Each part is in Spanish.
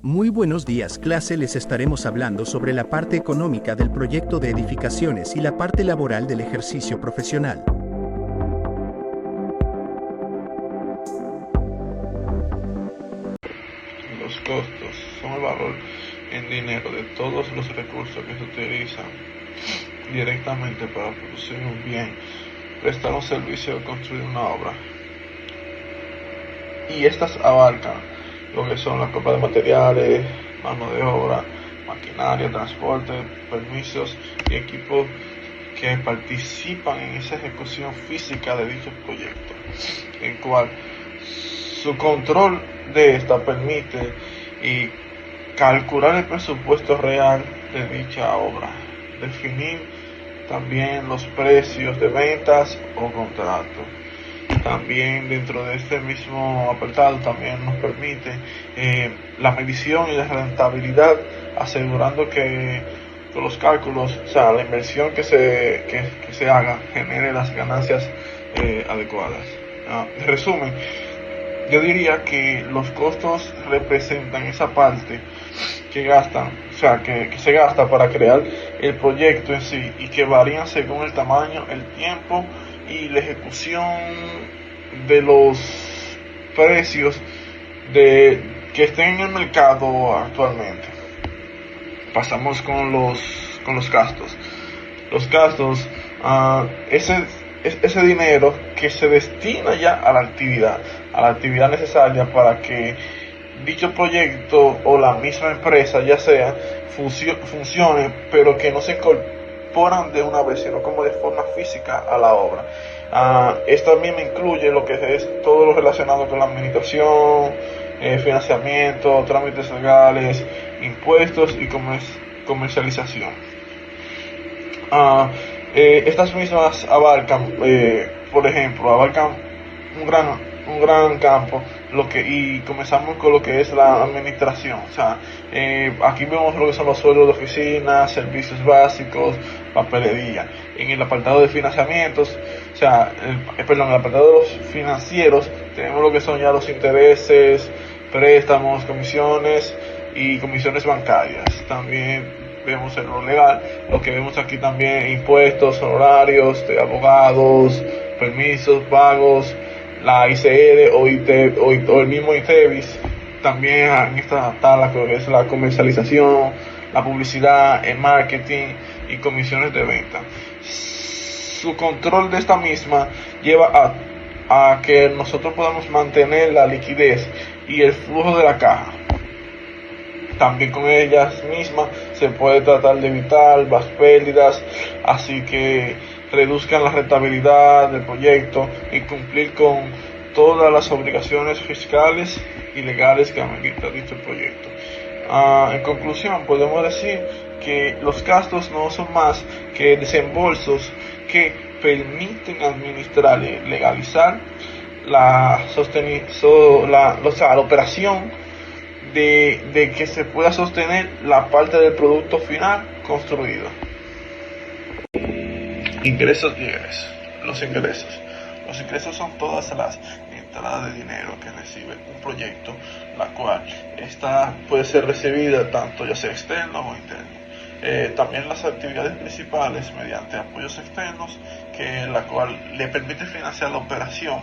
Muy buenos días, clase. Les estaremos hablando sobre la parte económica del proyecto de edificaciones y la parte laboral del ejercicio profesional. Los costos son el valor en dinero de todos los recursos que se utilizan directamente para producir un bien, prestar un servicio o construir una obra. Y estas abarcan lo que son la compra de materiales, mano de obra, maquinaria, transporte, permisos y equipos que participan en esa ejecución física de dicho proyecto, en cual su control de esta permite y calcular el presupuesto real de dicha obra, definir también los precios de ventas o contratos. También dentro de este mismo apartado también nos permite la medición y la rentabilidad, asegurando que los cálculos, o sea, la inversión que se haga genere las ganancias adecuadas. En resumen, yo diría que los costos representan esa parte que gastan, o sea, que se gasta para crear el proyecto en sí y que varían según el tamaño, el tiempo y la ejecución de los precios que estén en el mercado actualmente. Pasamos con los gastos. Los gastos, ese dinero que se destina ya a la actividad necesaria para que dicho proyecto o la misma empresa ya sea funcione, pero que no se incorporan de una vez, sino como de forma física a la obra. Esto también incluye lo que es todo lo relacionado con la administración, financiamiento, trámites legales, impuestos y comercialización. Estas mismas abarcan, por ejemplo, un gran campo, y comenzamos con lo que es la administración. O sea, aquí vemos lo que son los sueldos de oficina, servicios básicos, papelería. En el apartado de financiamientos, o sea, en el apartado de los financieros, tenemos lo que son ya los intereses, préstamos, comisiones y comisiones bancarias. También vemos en lo legal, lo que vemos aquí también: impuestos, honorarios de abogados, permisos, pagos, la ICR o el mismo ITEVIS. También en esta está lo que es la comercialización, la publicidad, el marketing y comisiones de venta. Su control de esta misma lleva a que nosotros podamos mantener la liquidez y el flujo de la caja. También con ellas mismas se puede tratar de evitar las pérdidas, así que reduzcan la rentabilidad del proyecto y cumplir con todas las obligaciones fiscales y legales que amerita dicho proyecto. En conclusión, podemos decir que los gastos no son más que desembolsos que permiten administrar y legalizar la operación de que se pueda sostener la parte del producto final construido. Ingresos y egresos. Los ingresos son todas las entradas de dinero que recibe un proyecto, la cual esta puede ser recibida tanto ya sea externo o interno. También las actividades principales mediante apoyos externos, la cual le permite financiar la operación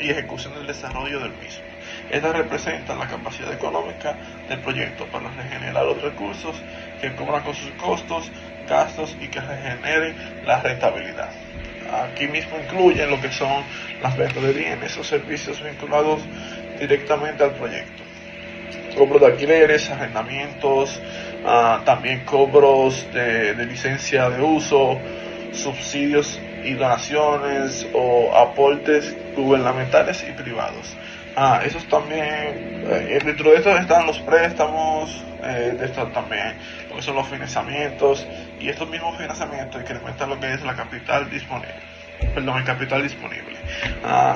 y ejecución del desarrollo del mismo. Estas representan la capacidad económica del proyecto para regenerar los recursos que cubran con sus costos, gastos y que regeneren la rentabilidad. Aquí mismo incluyen lo que son las ventas de bienes o servicios vinculados directamente al proyecto, cobro de alquileres, arrendamientos, también cobros de licencia de uso, subsidios y donaciones o aportes gubernamentales y privados. Esos también, dentro de esto están los préstamos, de esto también lo que son los financiamientos, y estos mismos financiamientos incrementan lo que es el capital disponible.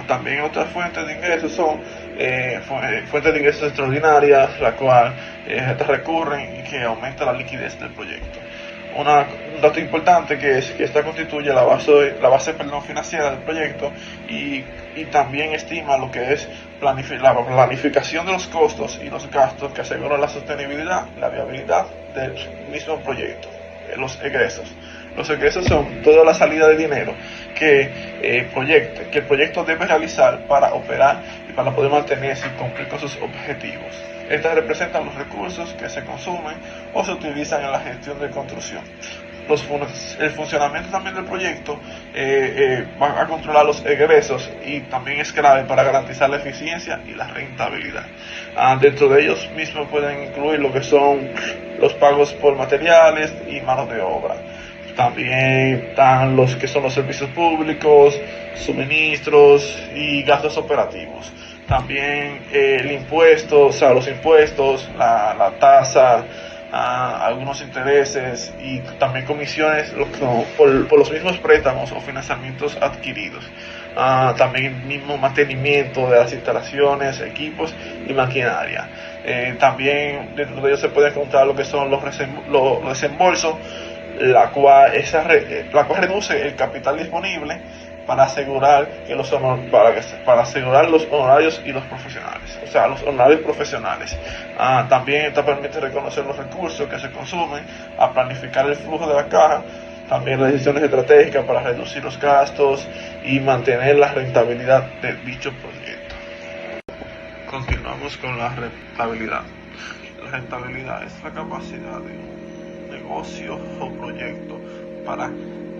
También otras fuentes de ingresos son fuentes de ingresos extraordinarias, la cual estas recurren y que aumenta la liquidez del proyecto. un dato importante que es que esta constituye la base financiera del proyecto y también estima lo que es la planificación de los costos y los gastos que aseguran la sostenibilidad y la viabilidad del mismo proyecto, los egresos. Los egresos son toda la salida de dinero que el proyecto debe realizar para operar y para poder mantenerse y cumplir con sus objetivos. Estas representan los recursos que se consumen o se utilizan en la gestión de construcción. El funcionamiento también del proyecto va a controlar los egresos y también es clave para garantizar la eficiencia y la rentabilidad. Dentro de ellos mismos pueden incluir lo que son los pagos por materiales y mano de obra. También están los que son los servicios públicos, suministros y gastos operativos. También el impuesto, o sea, los impuestos, la tasa, algunos intereses y también comisiones por los mismos préstamos o financiamientos adquiridos. También el mismo mantenimiento de las instalaciones, equipos y maquinaria. También dentro de ellos se puede encontrar lo que son los desembolsos, la cual reduce el capital disponible para asegurar para asegurar los honorarios y los profesionales, o sea, los honorarios profesionales. También esta permite reconocer los recursos que se consumen, a planificar el flujo de la caja, también las decisiones estratégicas para reducir los gastos y mantener la rentabilidad de dicho proyecto. Continuamos con la rentabilidad. La rentabilidad es la capacidad de un negocio o proyecto para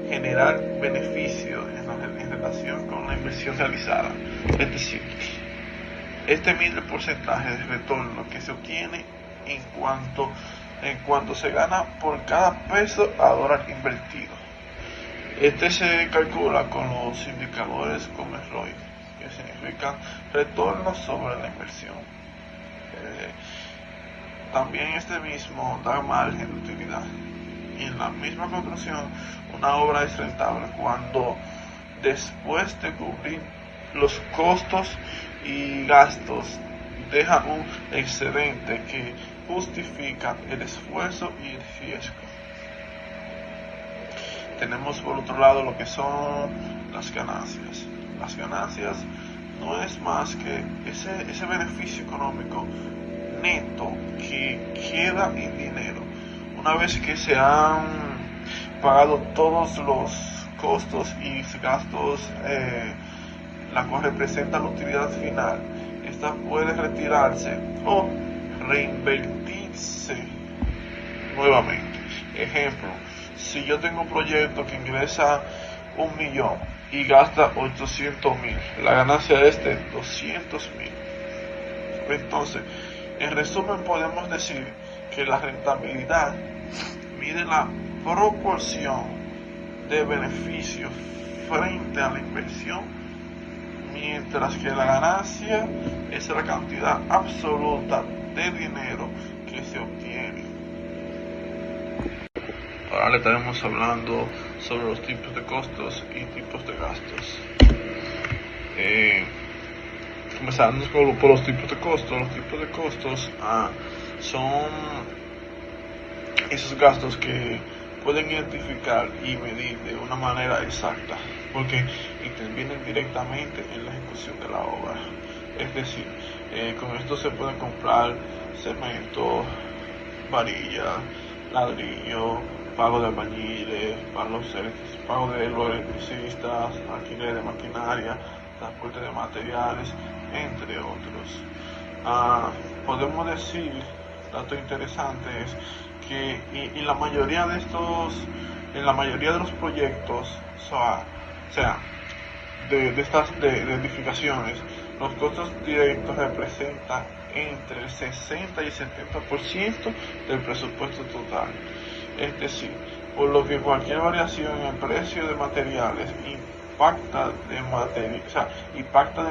generar beneficio en relación con la inversión realizada. Es decir, este mide el porcentaje de retorno que se obtiene en cuanto se gana por cada peso a dólar invertido. Este se calcula con los indicadores como ROI, que significa retorno sobre la inversión. También este mismo da margen de utilidad. Y en la misma construcción, una obra es rentable cuando, después de cubrir los costos y gastos, deja un excedente que justifica el esfuerzo y el riesgo. Tenemos por otro lado lo que son las ganancias. Las ganancias no es más que ese beneficio económico neto que queda en dinero una vez que se han pagado todos los costos y gastos, la cual representa la utilidad final. Esta puede retirarse o reinvertirse nuevamente. Ejemplo, si yo tengo un proyecto que ingresa 1 millón y gasta 800.000, la ganancia es de 200.000. Entonces, en resumen, podemos decir que la rentabilidad mide la proporción de beneficios frente a la inversión, mientras que la ganancia es la cantidad absoluta de dinero que se obtiene. Ahora le estaremos hablando sobre los tipos de costos y tipos de gastos. Comenzando por los tipos de costos. Los tipos de costos son esos gastos que pueden identificar y medir de una manera exacta, porque intervienen directamente en la ejecución de la obra. Es decir, con esto se pueden comprar cemento, varilla, ladrillo, pago de albañiles, pago de los electricistas, alquiler de maquinaria, transporte de materiales, entre otros. Podemos decir, dato interesante es que en la mayoría de los proyectos, de edificaciones, los costos directos representan entre el 60 y el 70% del presupuesto total. Es decir, por lo que cualquier variación en el precio de materiales impacta de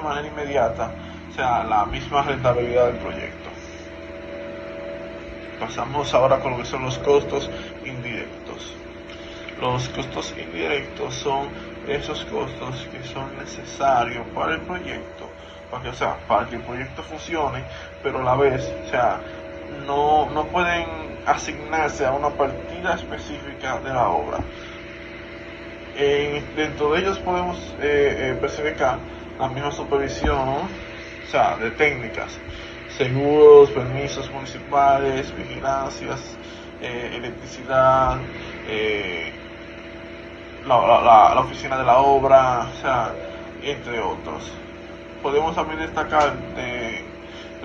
manera inmediata, la misma rentabilidad del proyecto. Pasamos ahora con lo que son los costos indirectos. Los costos indirectos son esos costos que son necesarios para el proyecto, para que el proyecto funcione, pero a la vez, no pueden asignarse a una partida específica de la obra. Dentro de ellos podemos especificar la misma supervisión, o sea, de técnicas, seguros, permisos municipales, vigilancias, electricidad, la oficina de la obra, o sea, entre otros. Podemos también destacar de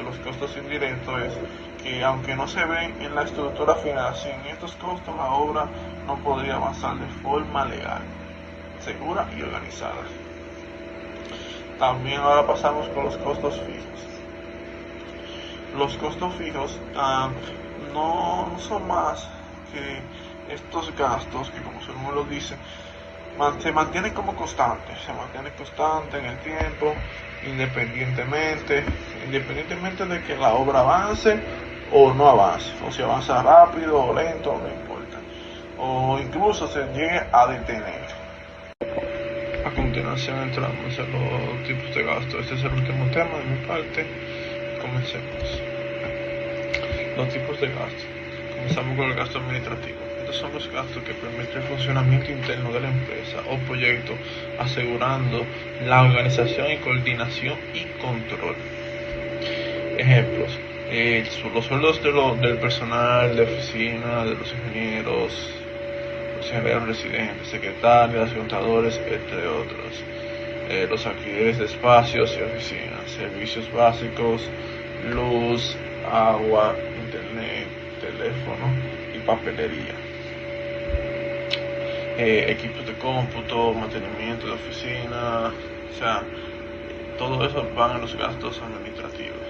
los costos indirectos es que aunque no se ven en la estructura final, sin estos costos la obra no podría avanzar de forma legal, segura y organizada. También ahora pasamos con los costos fijos. Los costos fijos no son más que estos gastos que, como su nombre lo dice, se mantienen como constantes, se mantienen constantes en el tiempo, independientemente de que la obra avance o no avance, o si avanza rápido o lento, no importa, o incluso se llegue a detener. A continuación entramos en los tipos de gastos. Este es el último tema de mi parte. Comencemos. Los tipos de gastos. Comenzamos con el gasto administrativo. Estos son los gastos que permiten el funcionamiento interno de la empresa o proyecto, asegurando la organización y coordinación y control. Ejemplos: los sueldos del personal de oficina, de los ingenieros residentes, secretarias, contadores, entre otros. Los alquileres de espacios y oficinas, servicios básicos, luz, agua, internet, teléfono y papelería. Equipos de cómputo, mantenimiento de oficina, o sea, todo eso van en los gastos administrativos.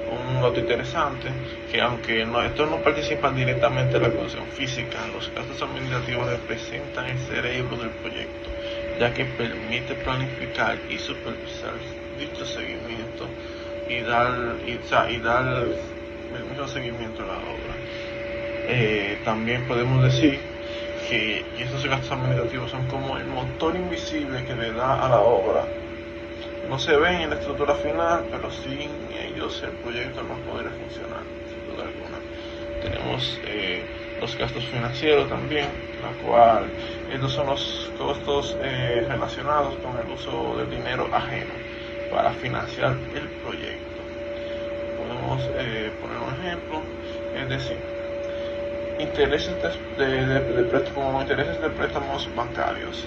Un dato interesante, que aunque estos no participan directamente en la producción física, los gastos administrativos representan el cerebro del proyecto, ya que permite planificar y supervisar dicho seguimiento y dar el mismo seguimiento a la obra. También podemos decir que estos gastos administrativos son como el motor invisible que le da a la obra. No se ven en la estructura final, pero sin ellos el proyecto no podría funcionar, sin duda alguna. Tenemos los gastos financieros también, la cual estos son los costos relacionados con el uso del dinero ajeno para financiar el proyecto. Podemos poner un ejemplo, es decir, intereses intereses de préstamos bancarios,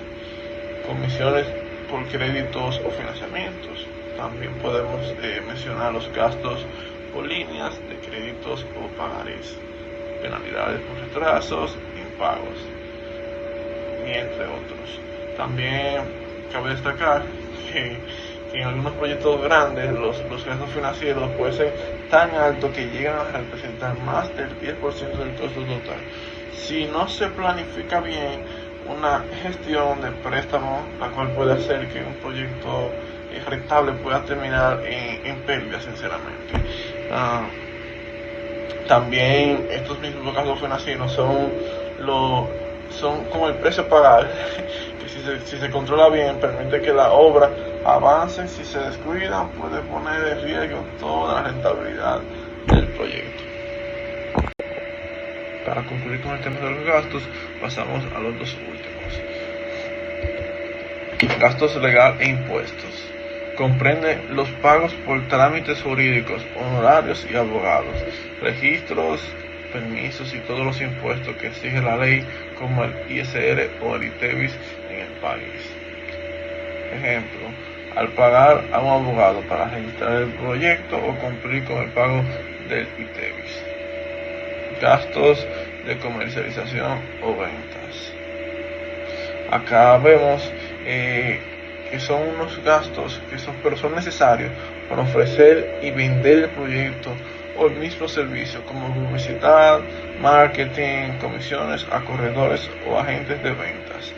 comisiones por créditos o financiamientos. También podemos mencionar los gastos por líneas de créditos o pagarés, penalidades por retrasos, impagos, y entre otros. También cabe destacar que en algunos proyectos grandes los gastos financieros pueden ser tan altos que llegan a representar más del 10% del costo total. Si no se planifica bien una gestión de préstamo, la cual puede hacer que un proyecto rentable pueda terminar en pérdida, sinceramente. También estos mismos gastos financieros son como el precio a pagar, que si se controla bien permite que la obra avance. Si se descuida puede poner en riesgo toda la rentabilidad del proyecto. Para concluir con el tema de los gastos, pasamos a los dos últimos. Gastos legal e impuestos. Comprende los pagos por trámites jurídicos, honorarios y abogados, registros, permisos y todos los impuestos que exige la ley, como el ISR o el ITEVIS en el país. Ejemplo: al pagar a un abogado para registrar el proyecto o cumplir con el pago del ITEVIS. Gastos de comercialización o ventas. Acá vemos que son unos gastos pero son necesarios para ofrecer y vender el proyecto o el mismo servicio, como publicidad, marketing, comisiones a corredores o agentes de ventas,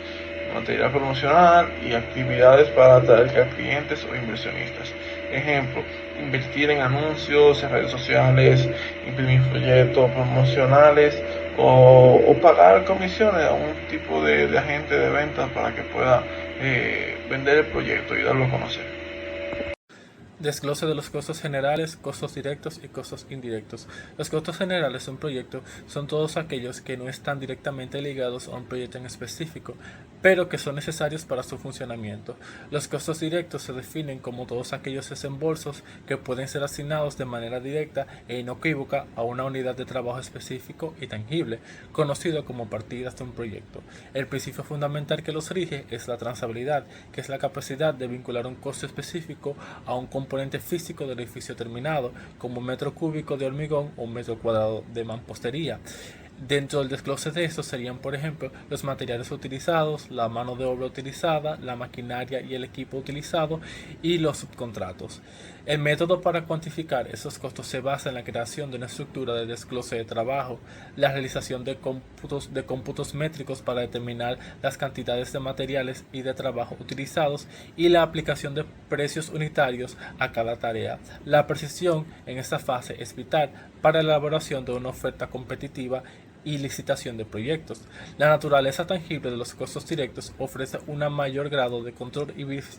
material promocional y actividades para atraer a clientes o inversionistas. Ejemplo: invertir en anuncios, en redes sociales, imprimir folletos promocionales o pagar comisiones a un tipo de agente de ventas para que pueda vender el proyecto y darlo a conocer. Desglose de los costos generales, costos directos y costos indirectos. Los costos generales de un proyecto son todos aquellos que no están directamente ligados a un proyecto en específico, pero que son necesarios para su funcionamiento. Los costos directos se definen como todos aquellos desembolsos que pueden ser asignados de manera directa e inequívoca a una unidad de trabajo específico y tangible, conocido como partidas de un proyecto. El principio fundamental que los rige es la transabilidad, que es la capacidad de vincular un costo específico a un componente físico del edificio terminado, como un metro cúbico de hormigón o un metro cuadrado de mampostería. Dentro del desglose de estos serían, por ejemplo, los materiales utilizados, la mano de obra utilizada, la maquinaria y el equipo utilizado y los subcontratos. El método para cuantificar esos costos se basa en la creación de una estructura de desglose de trabajo, la realización de cómputos métricos para determinar las cantidades de materiales y de trabajo utilizados y la aplicación de precios unitarios a cada tarea. La precisión en esta fase es vital para la elaboración de una oferta competitiva y licitación de proyectos. La naturaleza tangible de los costos directos ofrece un mayor grado de control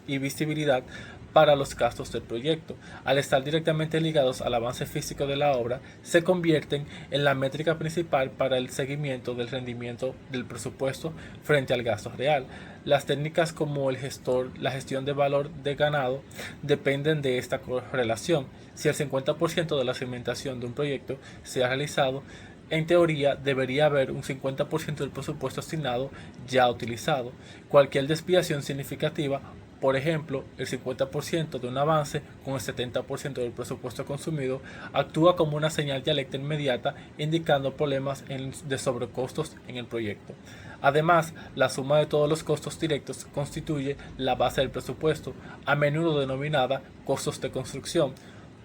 y visibilidad para los gastos del proyecto. Al estar directamente ligados al avance físico de la obra, se convierten en la métrica principal para el seguimiento del rendimiento del presupuesto frente al gasto real. Las técnicas como la gestión de valor de ganado dependen de esta correlación. Si el 50% de la segmentación de un proyecto se ha realizado, en teoría, debería haber un 50% del presupuesto asignado ya utilizado. Cualquier desviación significativa, por ejemplo, el 50% de un avance con el 70% del presupuesto consumido, actúa como una señal de alerta inmediata indicando problemas de sobrecostos en el proyecto. Además, la suma de todos los costos directos constituye la base del presupuesto, a menudo denominada costos de construcción.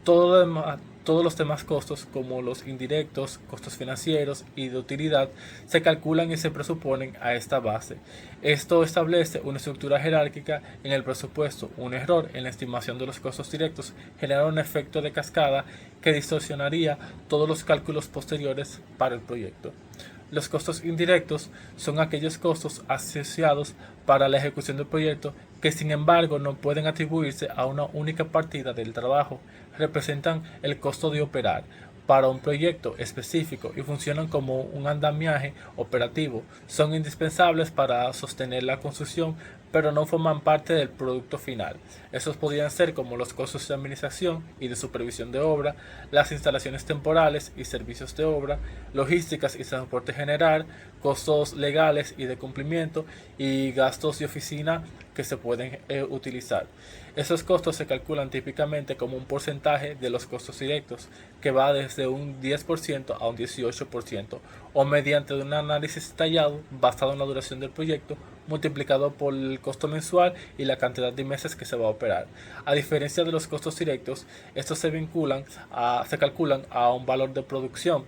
Todos los demás costos, como los indirectos, costos financieros y de utilidad, se calculan y se presuponen a esta base. Esto establece una estructura jerárquica en el presupuesto. Un error en la estimación de los costos directos genera un efecto de cascada que distorsionaría todos los cálculos posteriores para el proyecto. Los costos indirectos son aquellos costos asociados para la ejecución del proyecto que, sin embargo, no pueden atribuirse a una única partida del trabajo. Representan el costo de operar para un proyecto específico y funcionan como un andamiaje operativo. Son indispensables para sostener la construcción, pero no forman parte del producto final. Estos podrían ser como los costos de administración y de supervisión de obra, las instalaciones temporales y servicios de obra, logísticas y transporte general, costos legales y de cumplimiento y gastos de oficina que se pueden utilizar. Esos costos se calculan típicamente como un porcentaje de los costos directos, que va desde un 10% a un 18%, o mediante un análisis detallado basado en la duración del proyecto, multiplicado por el costo mensual y la cantidad de meses que se va a operar. A diferencia de los costos directos, estos se calculan a un valor de producción.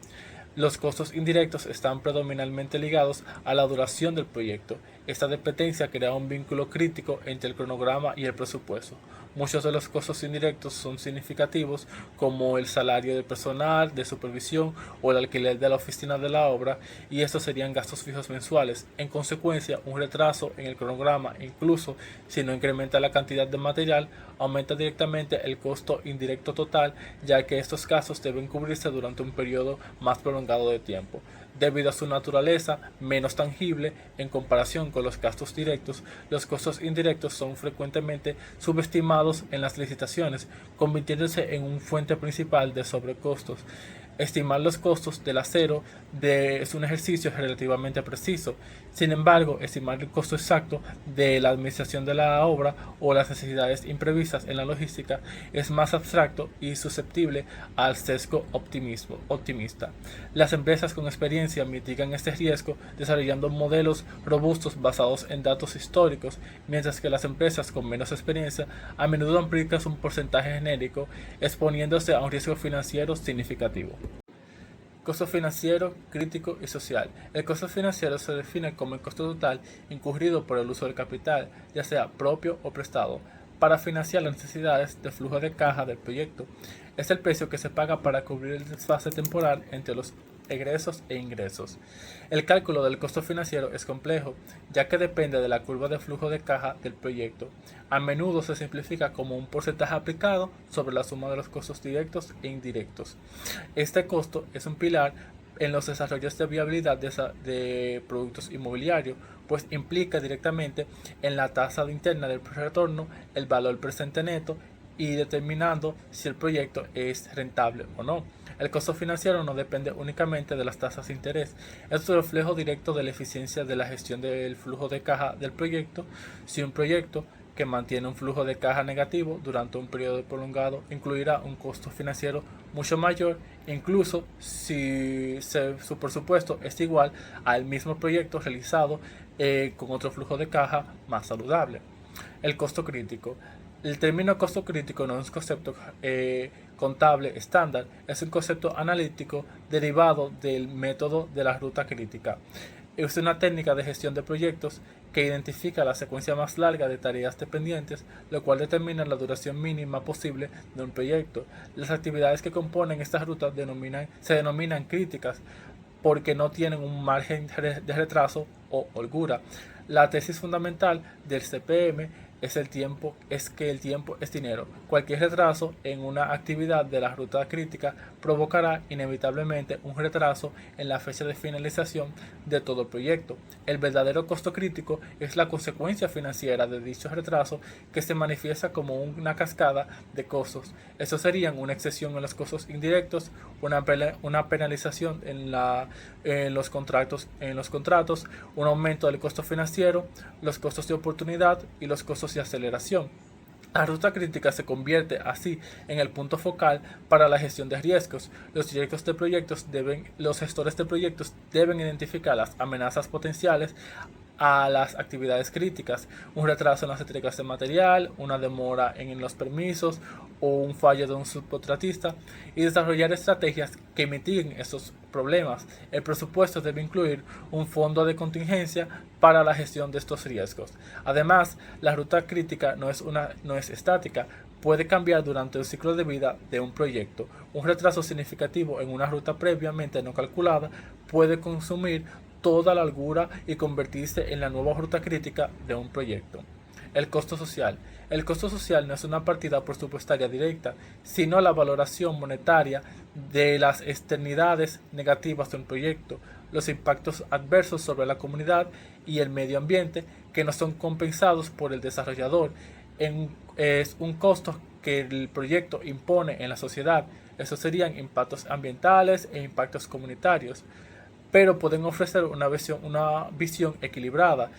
Los costos indirectos están predominantemente ligados a la duración del proyecto. Esta dependencia crea un vínculo crítico entre el cronograma y el presupuesto. Muchos de los costos indirectos son significativos, como el salario de personal, de supervisión o el alquiler de la oficina de la obra, y estos serían gastos fijos mensuales. En consecuencia, un retraso en el cronograma, incluso si no incrementa la cantidad de material, aumenta directamente el costo indirecto total, ya que estos gastos deben cubrirse durante un periodo más prolongado de tiempo. Debido a su naturaleza menos tangible en comparación con los gastos directos, los costos indirectos son frecuentemente subestimados en las licitaciones, convirtiéndose en una fuente principal de sobrecostos. Estimar los costos del acero es un ejercicio relativamente preciso. Sin embargo, estimar el costo exacto de la administración de la obra o las necesidades imprevistas en la logística es más abstracto y susceptible al sesgo optimista. Las empresas con experiencia mitigan este riesgo desarrollando modelos robustos basados en datos históricos, mientras que las empresas con menos experiencia a menudo aplican un porcentaje genérico, exponiéndose a un riesgo financiero significativo. Costo financiero, crítico y social. El costo financiero se define como el costo total incurrido por el uso del capital, ya sea propio o prestado, para financiar las necesidades de flujo de caja del proyecto. Es el precio que se paga para cubrir el desfase temporal entre los egresos e ingresos. El cálculo del costo financiero es complejo, ya que depende de la curva de flujo de caja del proyecto. A menudo se simplifica como un porcentaje aplicado sobre la suma de los costos directos e indirectos. Este costo es un pilar en los desarrollos de viabilidad de productos inmobiliarios, pues implica directamente en la tasa interna del retorno, el valor presente neto y determinando si el proyecto es rentable o no. El costo financiero no depende únicamente de las tasas de interés, es un reflejo directo de la eficiencia de la gestión del flujo de caja del proyecto. Si un proyecto que mantiene un flujo de caja negativo durante un periodo prolongado incluirá un costo financiero mucho mayor, incluso si su presupuesto es igual al mismo proyecto realizado con otro flujo de caja más saludable. El costo crítico. El término costo crítico no es un concepto contable estándar, es un concepto analítico derivado del método de la ruta crítica. Es una técnica de gestión de proyectos que identifica la secuencia más larga de tareas dependientes, lo cual determina la duración mínima posible de un proyecto. Las actividades que componen esta ruta se denominan críticas porque no tienen un margen de retraso o holgura. La tesis fundamental del CPM es que el tiempo es dinero. Cualquier retraso en una actividad de la ruta crítica provocará inevitablemente un retraso en la fecha de finalización de todo el proyecto. El verdadero costo crítico es la consecuencia financiera de dicho retraso que se manifiesta como una cascada de costos. Estos serían una excesión en los costos indirectos, una penalización en los contratos, un aumento del costo financiero, los costos de oportunidad y los costos de aceleración. La ruta crítica se convierte así en el punto focal para la gestión de riesgos. Los gestores de proyectos deben identificar las amenazas potenciales a las actividades críticas, un retraso en las entregas de material, una demora en los permisos o un fallo de un subcontratista, y desarrollar estrategias que mitiguen estos problemas. El presupuesto debe incluir un fondo de contingencia para la gestión de estos riesgos. Además, la ruta crítica no es estática, puede cambiar durante el ciclo de vida de un proyecto. Un retraso significativo en una ruta previamente no calculada puede consumir toda la holgura y convertirse en la nueva ruta crítica de un proyecto. El costo social. El costo social no es una partida presupuestaria directa, sino la valoración monetaria de las externalidades negativas de un proyecto, los impactos adversos sobre la comunidad y el medio ambiente que no son compensados por el desarrollador. Es un costo que el proyecto impone en la sociedad. Esos serían impactos ambientales e impactos comunitarios, pero pueden ofrecer una visión equilibrada.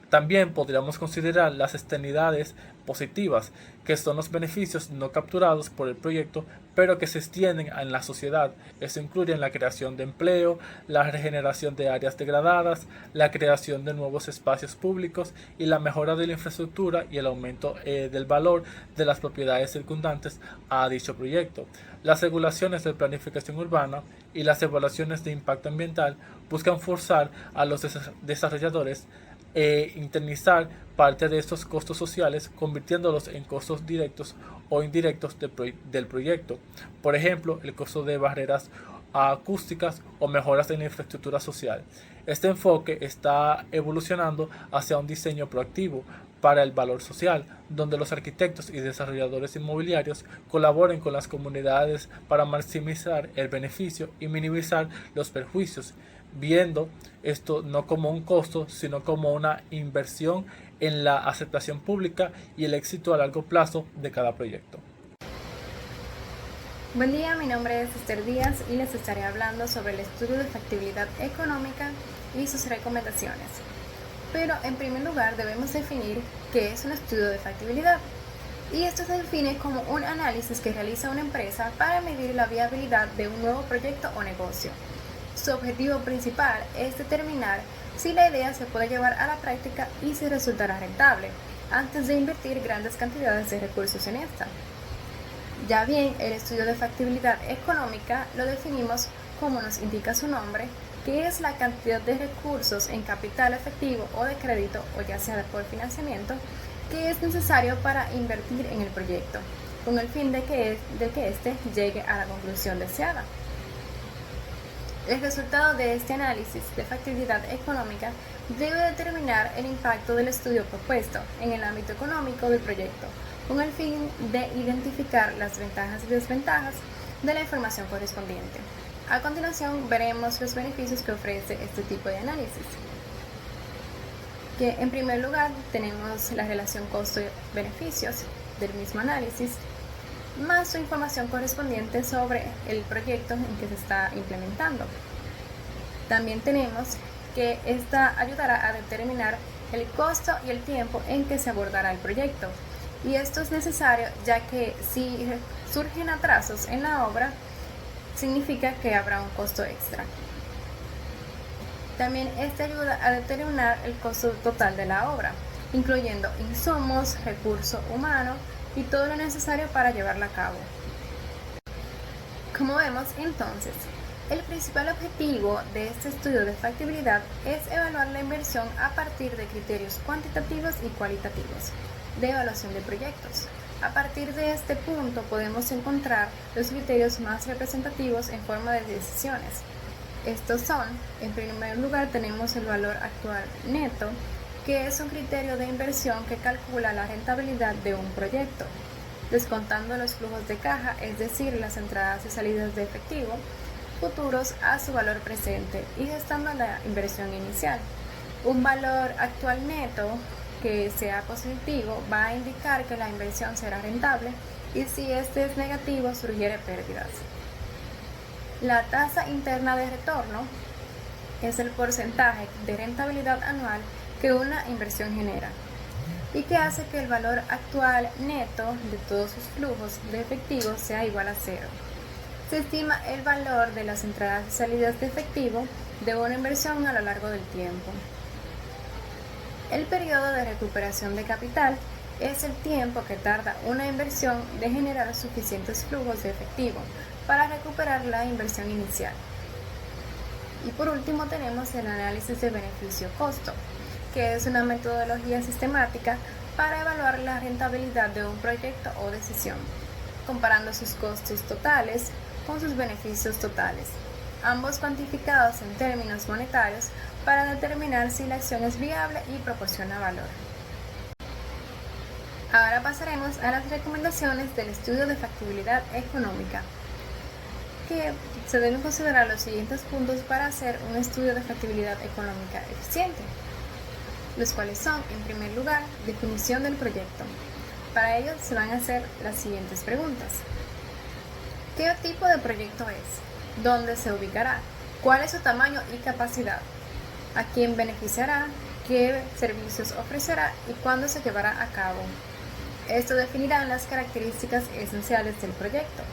También podríamos considerar las externalidades positivas, que son los beneficios no capturados por el proyecto, pero que se extienden en la sociedad. Eso incluye la creación de empleo, la regeneración de áreas degradadas, la creación de nuevos espacios públicos y la mejora de la infraestructura y el aumento del valor de las propiedades circundantes a dicho proyecto. Las regulaciones de planificación urbana y las evaluaciones de impacto ambiental buscan forzar a los desarrolladores internalizar parte de estos costos sociales, convirtiéndolos en costos directos o indirectos del proyecto. Por ejemplo, el costo de barreras acústicas o mejoras en la infraestructura social. Este enfoque está evolucionando hacia un diseño proactivo para el valor social, donde los arquitectos y desarrolladores inmobiliarios colaboren con las comunidades para maximizar el beneficio y minimizar los perjuicios, viendo esto no como un costo, sino como una inversión en la aceptación pública y el éxito a largo plazo de cada proyecto. Buen día, mi nombre es Esther Díaz y les estaré hablando sobre el estudio de factibilidad económica y sus recomendaciones. Pero en primer lugar debemos definir qué es un estudio de factibilidad. Y esto se define como un análisis que realiza una empresa para medir la viabilidad de un nuevo proyecto o negocio. Su objetivo principal es determinar si la idea se puede llevar a la práctica y si resultará rentable, antes de invertir grandes cantidades de recursos en esta. Ya bien, el estudio de factibilidad económica lo definimos como nos indica su nombre, que es la cantidad de recursos en capital efectivo o de crédito, o ya sea por financiamiento, que es necesario para invertir en el proyecto, con el fin de que éste llegue a la conclusión deseada. El resultado de este análisis de factibilidad económica debe determinar el impacto del estudio propuesto en el ámbito económico del proyecto, con el fin de identificar las ventajas y desventajas de la información correspondiente. A continuación veremos los beneficios que ofrece este tipo de análisis. Que en primer lugar tenemos la relación costo-beneficios del mismo análisis, más su información correspondiente sobre el proyecto en que se está implementando. También tenemos que esta ayudará a determinar el costo y el tiempo en que se abordará el proyecto. Y esto es necesario ya que si surgen atrasos en la obra, significa que habrá un costo extra. También este ayuda a determinar el costo total de la obra, incluyendo insumos, recurso humano y todo lo necesario para llevarla a cabo. Como vemos entonces, el principal objetivo de este estudio de factibilidad es evaluar la inversión a partir de criterios cuantitativos y cualitativos de evaluación de proyectos. A partir de este punto podemos encontrar los criterios más representativos en forma de decisiones. Estos son, en primer lugar tenemos el valor actual neto, que es un criterio de inversión que calcula la rentabilidad de un proyecto, descontando los flujos de caja, es decir, las entradas y salidas de efectivo futuros a su valor presente y gestando la inversión inicial. Un valor actual neto que sea positivo va a indicar que la inversión será rentable y si este es negativo surgiere pérdidas. La tasa interna de retorno es el porcentaje de rentabilidad anual que una inversión genera y que hace que el valor actual neto de todos sus flujos de efectivo sea igual a cero. Se estima el valor de las entradas y salidas de efectivo de una inversión a lo largo del tiempo. El periodo de recuperación de capital es el tiempo que tarda una inversión de generar suficientes flujos de efectivo para recuperar la inversión inicial. Y por último tenemos el análisis de beneficio-costo, que es una metodología sistemática para evaluar la rentabilidad de un proyecto o decisión, comparando sus costos totales con sus beneficios totales, ambos cuantificados en términos monetarios para determinar si la acción es viable y proporciona valor. Ahora pasaremos a las recomendaciones del estudio de factibilidad económica, que se deben considerar los siguientes puntos para hacer un estudio de factibilidad económica eficiente, los cuales son, en primer lugar, definición del proyecto. Para ello se van a hacer las siguientes preguntas. ¿Qué tipo de proyecto es? ¿Dónde se ubicará? ¿Cuál es su tamaño y capacidad? ¿A quién beneficiará? ¿Qué servicios ofrecerá? ¿Y cuándo se llevará a cabo? Esto definirá las características esenciales del proyecto.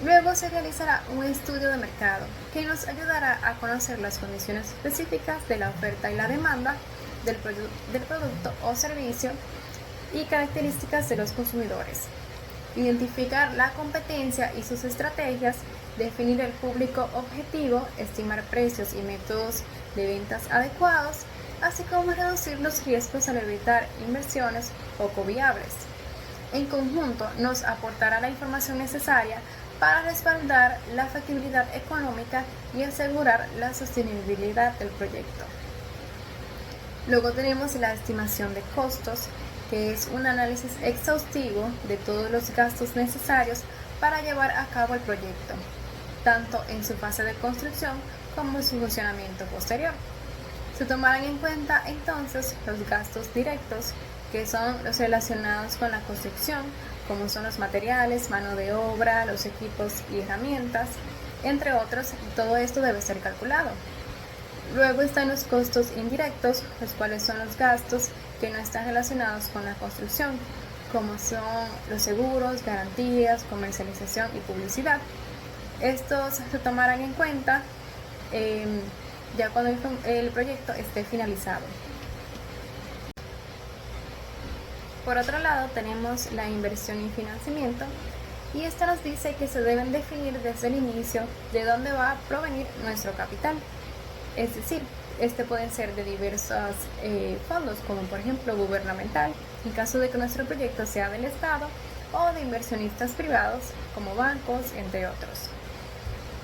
Luego se realizará un estudio de mercado que nos ayudará a conocer las condiciones específicas de la oferta y la demanda del producto o servicio y características de los consumidores. Identificar la competencia y sus estrategias, definir el público objetivo, estimar precios y métodos de ventas adecuados, así como reducir los riesgos al evitar inversiones poco viables. En conjunto, nos aportará la información necesaria para respaldar la factibilidad económica y asegurar la sostenibilidad del proyecto. Luego tenemos la estimación de costos, que es un análisis exhaustivo de todos los gastos necesarios para llevar a cabo el proyecto, tanto en su fase de construcción como en su funcionamiento posterior. Se tomarán en cuenta entonces los gastos directos, que son los relacionados con la construcción, como son los materiales, mano de obra, los equipos y herramientas, entre otros. Todo esto debe ser calculado. Luego están los costos indirectos, los cuales son los gastos que no están relacionados con la construcción, como son los seguros, garantías, comercialización y publicidad. Estos se tomarán en cuenta ya cuando el proyecto esté finalizado. Por otro lado tenemos la inversión y financiamiento, y esta nos dice que se deben definir desde el inicio de dónde va a provenir nuestro capital. Es decir, este pueden ser de diversos fondos, como por ejemplo gubernamental, en caso de que nuestro proyecto sea del Estado o de inversionistas privados como bancos, entre otros.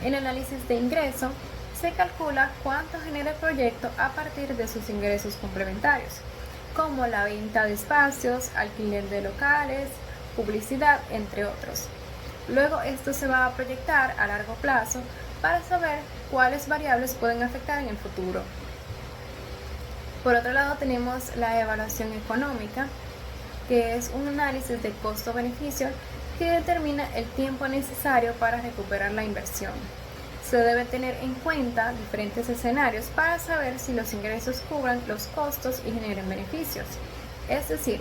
En el análisis de ingreso, se calcula cuánto genera el proyecto a partir de sus ingresos complementarios, como la venta de espacios, alquiler de locales, publicidad, entre otros. Luego esto se va a proyectar a largo plazo para saber cuáles variables pueden afectar en el futuro. Por otro lado tenemos la evaluación económica, que es un análisis de costo-beneficio que determina el tiempo necesario para recuperar la inversión. Se debe tener en cuenta diferentes escenarios para saber si los ingresos cubran los costos y generen beneficios. Es decir,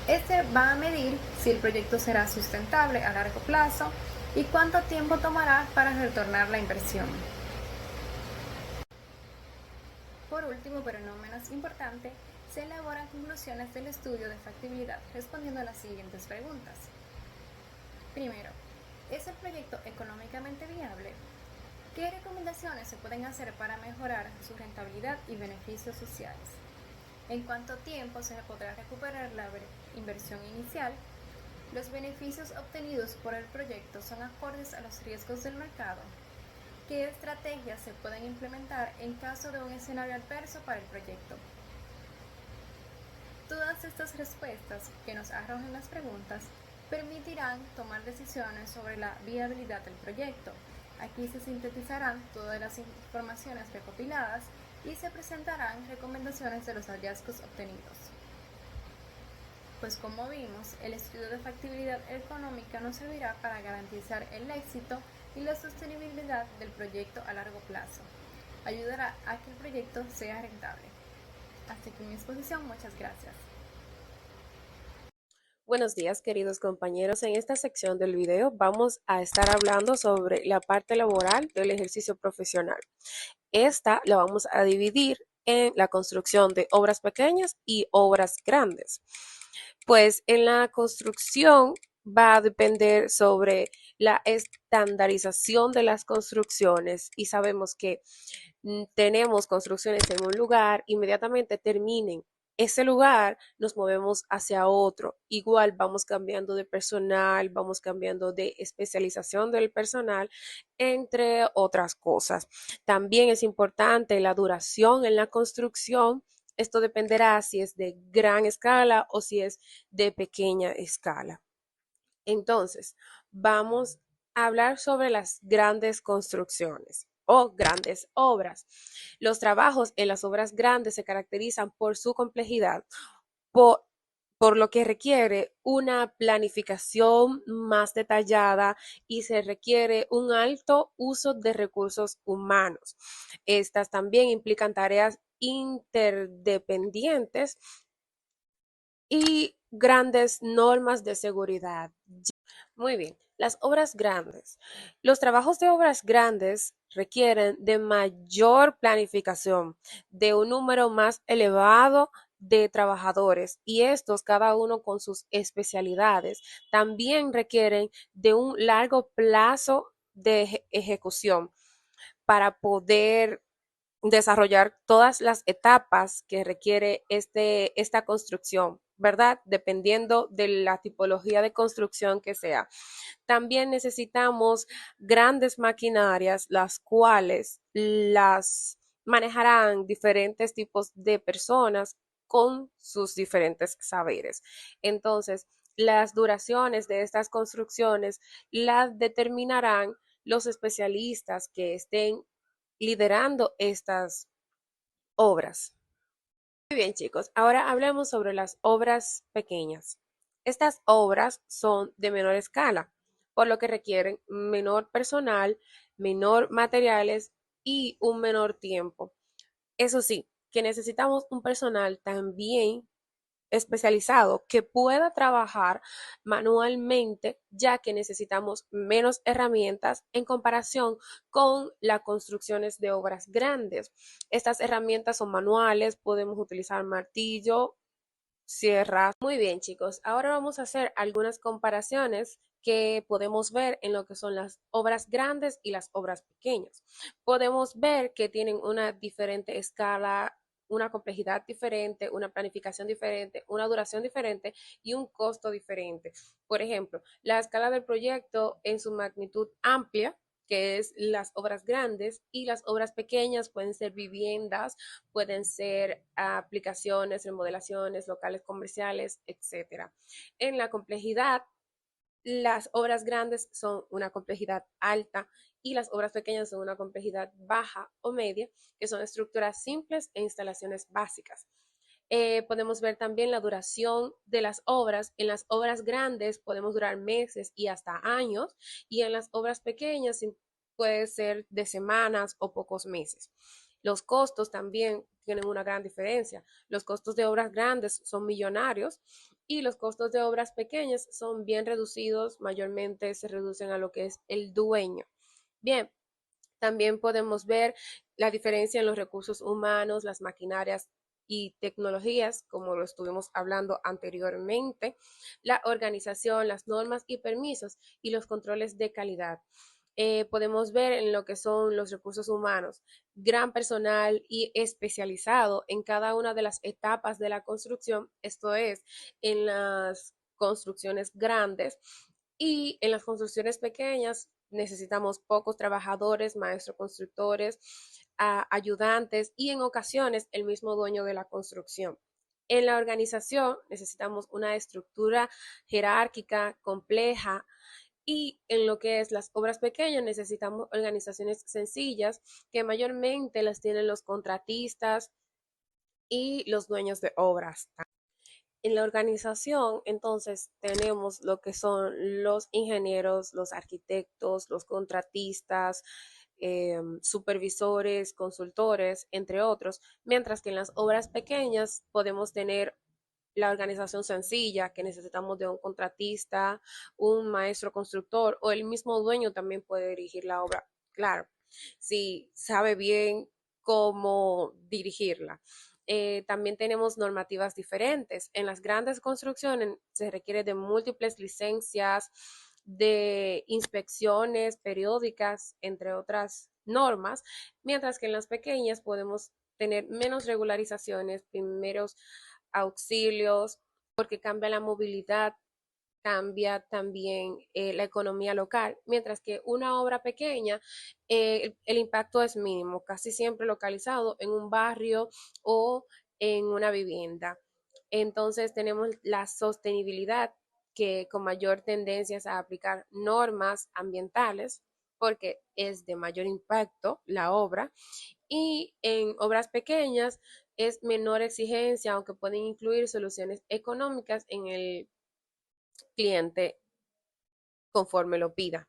este va a medir si el proyecto será sustentable a largo plazo y cuánto tiempo tomará para retornar la inversión. Por último, pero no menos importante, se elaboran conclusiones del estudio de factibilidad respondiendo a las siguientes preguntas. Primero, ¿es el proyecto económicamente viable? ¿Qué recomendaciones se pueden hacer para mejorar su rentabilidad y beneficios sociales? ¿En cuánto tiempo se podrá recuperar la inversión inicial? ¿Los beneficios obtenidos por el proyecto son acordes a los riesgos del mercado? ¿Qué estrategias se pueden implementar en caso de un escenario adverso para el proyecto? Todas estas respuestas que nos arrojan las preguntas permitirán tomar decisiones sobre la viabilidad del proyecto. Aquí se sintetizarán todas las informaciones recopiladas y se presentarán recomendaciones de los hallazgos obtenidos. Pues como vimos, el estudio de factibilidad económica nos servirá para garantizar el éxito y la sostenibilidad del proyecto a largo plazo. Ayudará a que el proyecto sea rentable. Hasta aquí mi exposición, muchas gracias. Buenos días, queridos compañeros. En esta sección del video vamos a estar hablando sobre la parte laboral del ejercicio profesional. Esta la vamos a dividir en la construcción de obras pequeñas y obras grandes. Pues en la construcción va a depender sobre la estandarización de las construcciones y sabemos que tenemos construcciones en un lugar, inmediatamente terminen ese lugar, nos movemos hacia otro. Igual vamos cambiando de personal, vamos cambiando de especialización del personal, entre otras cosas. También es importante la duración en la construcción. Esto dependerá si es de gran escala o si es de pequeña escala. Entonces, vamos a hablar sobre las grandes construcciones o grandes obras. Los trabajos en las obras grandes se caracterizan por su complejidad, por, por lo que requiere una planificación más detallada y se requiere un alto uso de recursos humanos. Estas también implican tareas interdependientes y grandes normas de seguridad. Muy bien, las obras grandes. Los trabajos de obras grandes requieren de mayor planificación, de un número más elevado de trabajadores y estos, cada uno con sus especialidades, también requieren de un largo plazo de ejecución para poder desarrollar todas las etapas que requiere esta construcción, ¿verdad? Dependiendo de la tipología de construcción que sea. También necesitamos grandes maquinarias, las cuales las manejarán diferentes tipos de personas con sus diferentes saberes. Entonces, las duraciones de estas construcciones las determinarán los especialistas que estén liderando estas obras. Muy bien, chicos, ahora hablemos sobre las obras pequeñas. Estas obras son de menor escala, por lo que requieren menor personal, menor materiales y un menor tiempo. Eso sí, que necesitamos un personal también especializado que pueda trabajar manualmente, ya que necesitamos menos herramientas en comparación con las construcciones de obras grandes. Estas herramientas son manuales, podemos utilizar martillo, sierra. Muy bien, chicos, ahora vamos a hacer algunas comparaciones que podemos ver en lo que son las obras grandes y las obras pequeñas. Podemos ver que tienen una diferente escala una complejidad diferente, una planificación diferente, una duración diferente y un costo diferente. Por ejemplo, la escala del proyecto en su magnitud amplia, que es las obras grandes, y las obras pequeñas pueden ser viviendas, pueden ser aplicaciones, remodelaciones, locales comerciales, etcétera. En la complejidad, las obras grandes son una complejidad alta y las obras pequeñas son una complejidad baja o media, que son estructuras simples e instalaciones básicas. Podemos ver también la duración de las obras. En las obras grandes podemos durar meses y hasta años, y en las obras pequeñas puede ser de semanas o pocos meses. Los costos también tienen una gran diferencia. Los costos de obras grandes son millonarios y los costos de obras pequeñas son bien reducidos, mayormente se reducen a lo que es el dueño. Bien, también podemos ver la diferencia en los recursos humanos, las maquinarias y tecnologías, como lo estuvimos hablando anteriormente, la organización, las normas y permisos y los controles de calidad. Podemos ver en lo que son los recursos humanos, gran personal y especializado en cada una de las etapas de la construcción, esto es, en las construcciones grandes, y en las construcciones pequeñas necesitamos pocos trabajadores, maestros constructores, ayudantes y en ocasiones el mismo dueño de la construcción. En la organización necesitamos una estructura jerárquica compleja, y en lo que es las obras pequeñas necesitamos organizaciones sencillas que mayormente las tienen los contratistas y los dueños de obras. En la organización, entonces, tenemos lo que son los ingenieros, los arquitectos, los contratistas, supervisores, consultores, entre otros, mientras que en las obras pequeñas podemos tener la organización sencilla, que necesitamos de un contratista, un maestro constructor o el mismo dueño también puede dirigir la obra. Claro, si sabe bien cómo dirigirla. También tenemos normativas diferentes. En las grandes construcciones se requiere de múltiples licencias, de inspecciones periódicas, entre otras normas, mientras que en las pequeñas podemos tener menos regularizaciones, primeros auxilios, porque cambia la movilidad, cambia también la economía local, mientras que una obra pequeña, el impacto es mínimo, casi siempre localizado en un barrio o en una vivienda. Entonces tenemos la sostenibilidad, que con mayor tendencia a aplicar normas ambientales, porque es de mayor impacto la obra, y en obras pequeñas es menor exigencia, aunque pueden incluir soluciones económicas en el cliente conforme lo pida.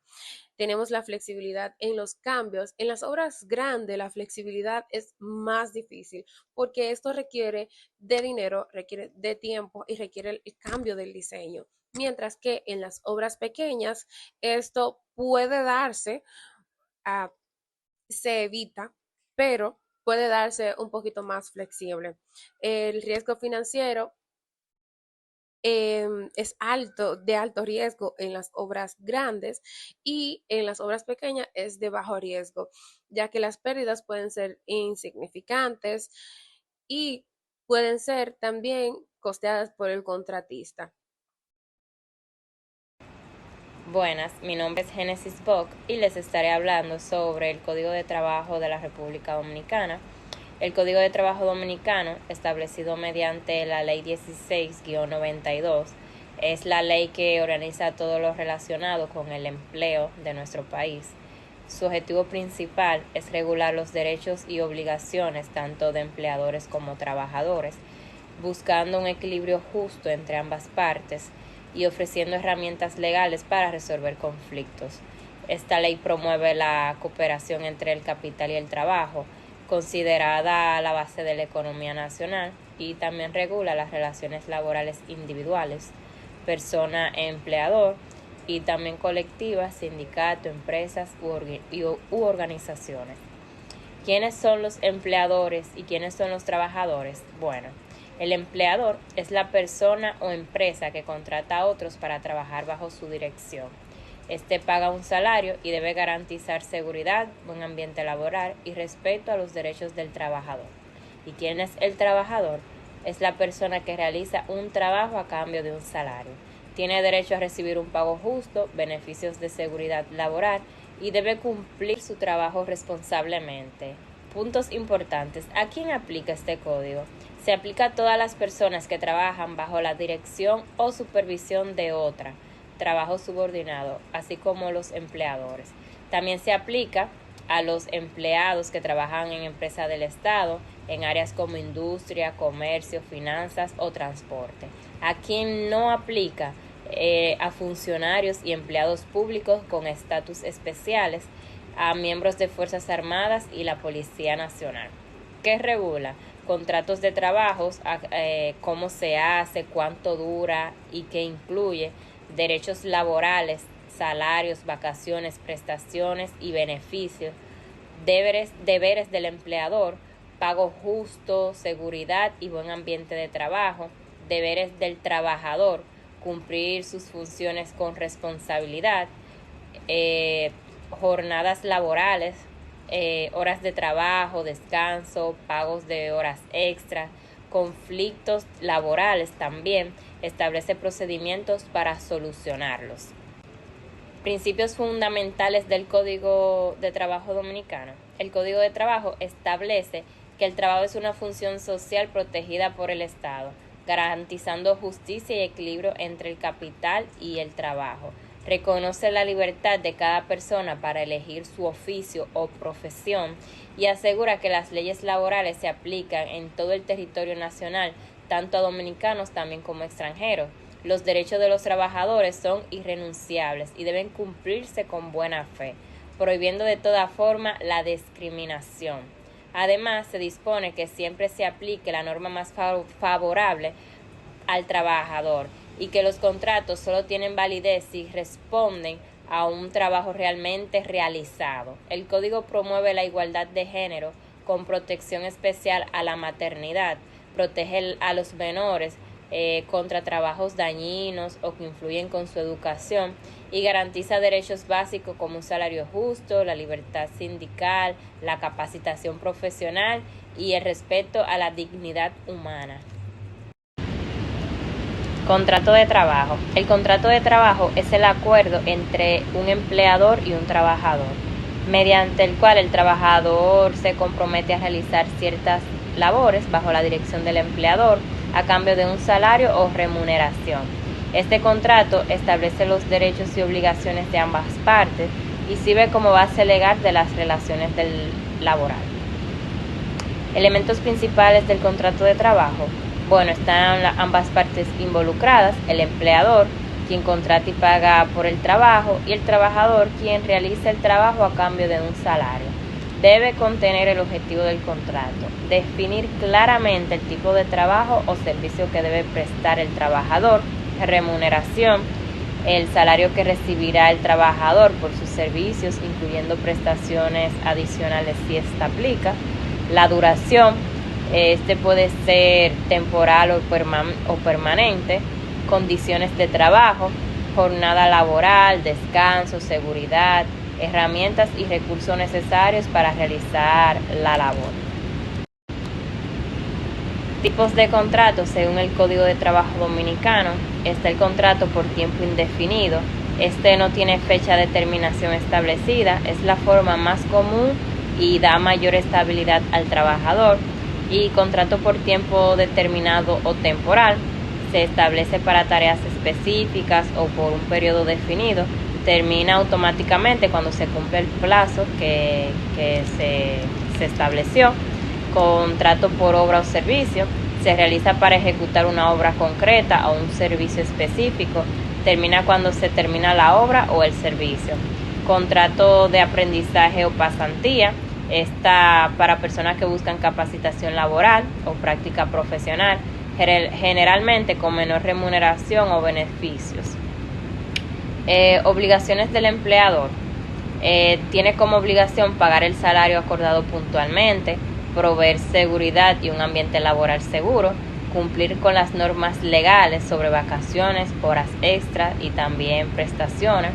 Tenemos la flexibilidad en los cambios. En las obras grandes la flexibilidad es más difícil porque esto requiere de dinero, requiere de tiempo y requiere el cambio del diseño. Mientras que en las obras pequeñas esto puede darse, se evita, pero puede darse un poquito más flexible. El riesgo financiero es alto, de alto riesgo en las obras grandes, y en las obras pequeñas es de bajo riesgo, ya que las pérdidas pueden ser insignificantes y pueden ser también costeadas por el contratista. Buenas, mi nombre es Génesis Bock y les estaré hablando sobre el Código de Trabajo de la República Dominicana. El Código de Trabajo Dominicano, establecido mediante la Ley 16-92, es la ley que organiza todo lo relacionado con el empleo de nuestro país. Su objetivo principal es regular los derechos y obligaciones tanto de empleadores como trabajadores, buscando un equilibrio justo entre ambas partes y ofreciendo herramientas legales para resolver conflictos. Esta ley promueve la cooperación entre el capital y el trabajo, considerada la base de la economía nacional, y también regula las relaciones laborales individuales, persona-empleador, y también colectivas, sindicatos, empresas u organizaciones. ¿Quiénes son los empleadores y quiénes son los trabajadores? Bueno, el empleador es la persona o empresa que contrata a otros para trabajar bajo su dirección. Este paga un salario y debe garantizar seguridad, buen ambiente laboral y respeto a los derechos del trabajador. ¿Y quién es el trabajador? Es la persona que realiza un trabajo a cambio de un salario. Tiene derecho a recibir un pago justo, beneficios de seguridad laboral y debe cumplir su trabajo responsablemente. Puntos importantes. ¿A quién aplica este código? Se aplica a todas las personas que trabajan bajo la dirección o supervisión de otra, trabajo subordinado, así como los empleadores. También se aplica a los empleados que trabajan en empresas del Estado, en áreas como industria, comercio, finanzas o transporte. ¿A quién no aplica? A funcionarios y empleados públicos con estatus especiales, a miembros de Fuerzas Armadas y la Policía Nacional. ¿Qué regula? Contratos de trabajos, cómo se hace, cuánto dura y qué incluye, derechos laborales, salarios, vacaciones, prestaciones y beneficios, deberes del empleador, pago justo, seguridad y buen ambiente de trabajo, deberes del trabajador, cumplir sus funciones con responsabilidad, jornadas laborales, horas de trabajo, descanso, pagos de horas extras, conflictos laborales también, establece procedimientos para solucionarlos. Principios fundamentales del Código de Trabajo Dominicano. El Código de Trabajo establece que el trabajo es una función social protegida por el Estado, garantizando justicia y equilibrio entre el capital y el trabajo. Reconoce la libertad de cada persona para elegir su oficio o profesión y asegura que las leyes laborales se aplican en todo el territorio nacional, tanto a dominicanos también como extranjeros. Los derechos de los trabajadores son irrenunciables y deben cumplirse con buena fe, prohibiendo de toda forma la discriminación. Además, se dispone que siempre se aplique la norma más favorable al trabajador y que los contratos solo tienen validez si responden a un trabajo realmente realizado. El Código promueve la igualdad de género con protección especial a la maternidad, protege a los menores contra trabajos dañinos o que influyen con su educación y garantiza derechos básicos como un salario justo, la libertad sindical, la capacitación profesional y el respeto a la dignidad humana. Contrato de trabajo. El contrato de trabajo es el acuerdo entre un empleador y un trabajador, mediante el cual el trabajador se compromete a realizar ciertas labores bajo la dirección del empleador a cambio de un salario o remuneración. Este contrato establece los derechos y obligaciones de ambas partes y sirve como base legal de las relaciones laborales. Elementos principales del contrato de trabajo. Bueno, están ambas partes involucradas, el empleador, quien contrata y paga por el trabajo, y el trabajador, quien realiza el trabajo a cambio de un salario. Debe contener el objetivo del contrato, definir claramente el tipo de trabajo o servicio que debe prestar el trabajador, remuneración, el salario que recibirá el trabajador por sus servicios, incluyendo prestaciones adicionales si esta aplica, la duración, este puede ser temporal o permanente, condiciones de trabajo, jornada laboral, descanso, seguridad, herramientas y recursos necesarios para realizar la labor. Tipos de contratos según el Código de Trabajo Dominicano. Está el contrato por tiempo indefinido. Este no tiene fecha de terminación establecida, es la forma más común y da mayor estabilidad al trabajador. Y contrato por tiempo determinado o temporal se establece para tareas específicas o por un periodo definido. Termina automáticamente cuando se cumple el plazo que se estableció. Contrato por obra o servicio se realiza para ejecutar una obra concreta o un servicio específico. Termina cuando se termina la obra o el servicio. Contrato de aprendizaje o pasantía está para personas que buscan capacitación laboral o práctica profesional, generalmente con menor remuneración o beneficios. Obligaciones del empleador. Tiene como obligación pagar el salario acordado puntualmente, proveer seguridad y un ambiente laboral seguro, cumplir con las normas legales sobre vacaciones, horas extras y también prestaciones.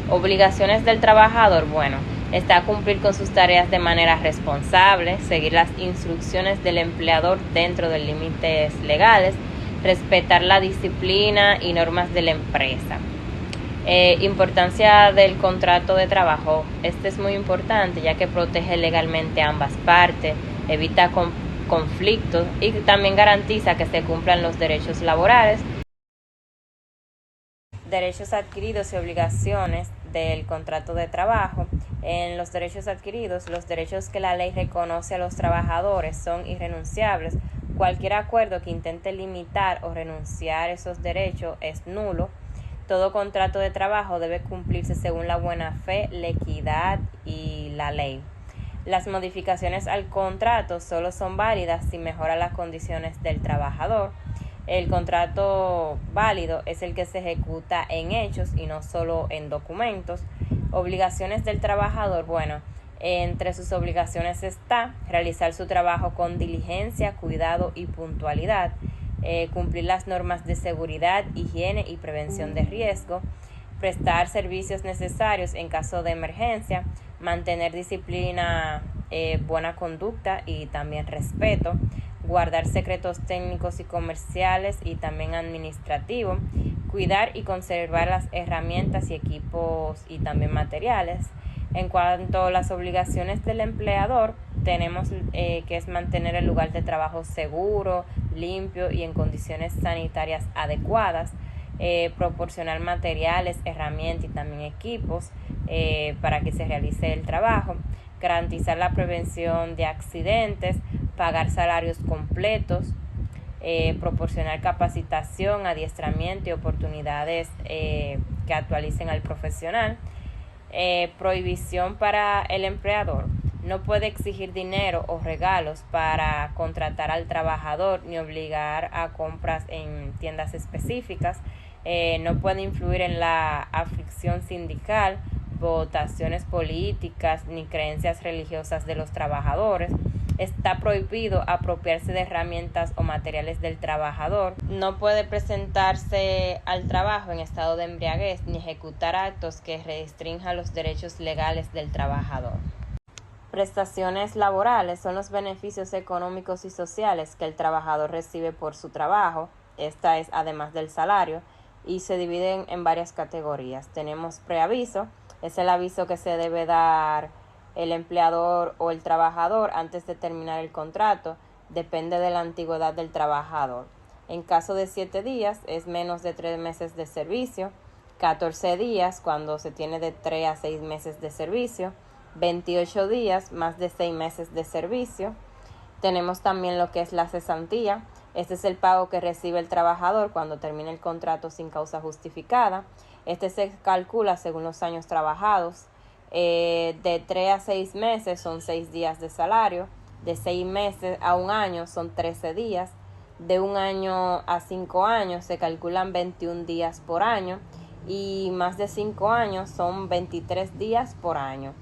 Obligaciones del trabajador, bueno, Está cumplir con sus tareas de manera responsable, seguir las instrucciones del empleador dentro de límites legales, respetar la disciplina y normas de la empresa. Importancia del contrato de trabajo. Este es muy importante ya que protege legalmente a ambas partes, evita conflictos y también garantiza que se cumplan los derechos laborales, derechos adquiridos y obligaciones del contrato de trabajo. En los derechos adquiridos, los derechos que la ley reconoce a los trabajadores son irrenunciables. Cualquier acuerdo que intente limitar o renunciar esos derechos es nulo. Todo contrato de trabajo debe cumplirse según la buena fe, la equidad y la ley. Las modificaciones al contrato solo son válidas si mejora las condiciones del trabajador. El contrato válido es el que se ejecuta en hechos y no solo en documentos. Obligaciones del trabajador. Bueno, entre sus obligaciones está realizar su trabajo con diligencia, cuidado y puntualidad, cumplir las normas de seguridad, higiene y prevención de riesgo, prestar servicios necesarios en caso de emergencia, mantener disciplina, buena conducta y también respeto, guardar secretos técnicos y comerciales y también administrativos, cuidar y conservar las herramientas y equipos y también materiales. En cuanto a las obligaciones del empleador, tenemos que es mantener el lugar de trabajo seguro, limpio y en condiciones sanitarias adecuadas, proporcionar materiales, herramientas y también equipos para que se realice el trabajo, garantizar la prevención de accidentes, pagar salarios completos, proporcionar capacitación, adiestramiento y oportunidades que actualicen al profesional. Prohibición para el empleador. No puede exigir dinero o regalos para contratar al trabajador ni obligar a compras en tiendas específicas. No puede influir en la aflicción sindical, votaciones políticas ni creencias religiosas de los trabajadores. Está prohibido apropiarse de herramientas o materiales del trabajador. No puede presentarse al trabajo en estado de embriaguez ni ejecutar actos que restrinjan los derechos legales del trabajador. Prestaciones laborales son los beneficios económicos y sociales que el trabajador recibe por su trabajo. Esta es además del salario y se dividen en varias categorías. Tenemos preaviso, es el aviso que se debe dar el empleador o el trabajador antes de terminar el contrato, depende de la antigüedad del trabajador. En caso de 7 días es menos de 3 meses de servicio, 14 días cuando se tiene de 3 a 6 meses de servicio, 28 días más de 6 meses de servicio. Tenemos también lo que es la cesantía. Este es el pago que recibe el trabajador cuando termina el contrato sin causa justificada. Este se calcula según los años trabajados. De 3 a 6 meses son 6 días de salario, de 6 meses a 1 año son 13 días, de 1 año a 5 años se calculan 21 días por año y más de 5 años son 23 días por año.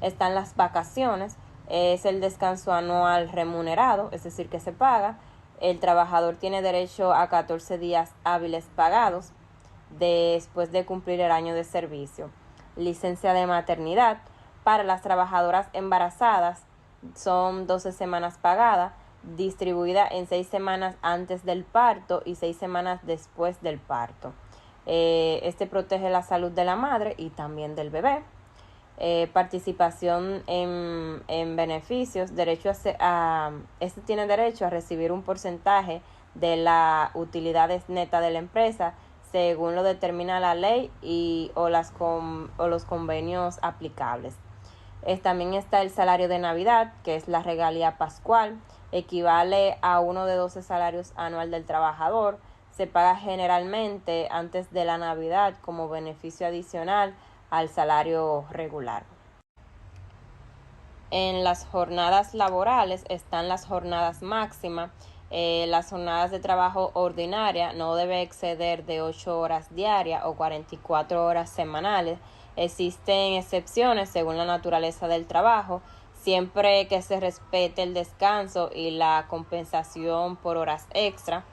Están las vacaciones, es el descanso anual remunerado, es decir que se paga. El trabajador tiene derecho a 14 días hábiles pagados después de cumplir el año de servicio. Licencia de maternidad para las trabajadoras embarazadas son 12 semanas pagadas, distribuida en 6 semanas antes del parto y 6 semanas después del parto. Este protege la salud de la madre y también del bebé. Participación en beneficios, este tiene derecho a recibir un porcentaje de las utilidades netas de la empresa según lo determina la ley o los convenios aplicables. También está el salario de Navidad, que es la regalía pascual, equivale a uno de 12 salarios anual del trabajador. Se paga generalmente antes de la Navidad como beneficio adicional al salario regular. En las jornadas laborales están las jornadas máximas. Las jornadas de trabajo ordinaria no debe exceder de 8 horas diarias o 44 horas semanales. Existen excepciones según la naturaleza del trabajo, siempre que se respete el descanso y la compensación por horas extra.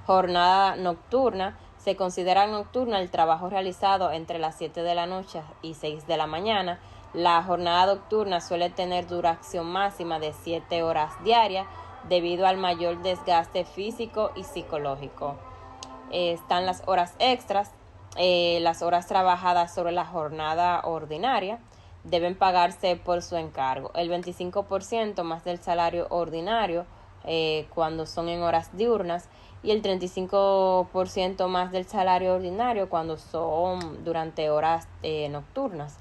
Jornada nocturna. Se considera nocturna el trabajo realizado entre las 7 de la noche y 6 de la mañana. La jornada nocturna suele tener duración máxima de 7 horas diarias debido al mayor desgaste físico y psicológico. Están las horas extras, las horas trabajadas sobre la jornada ordinaria deben pagarse por su encargo. El 25% más del salario ordinario cuando son en horas diurnas y el 35% más del salario ordinario cuando son durante horas nocturnas.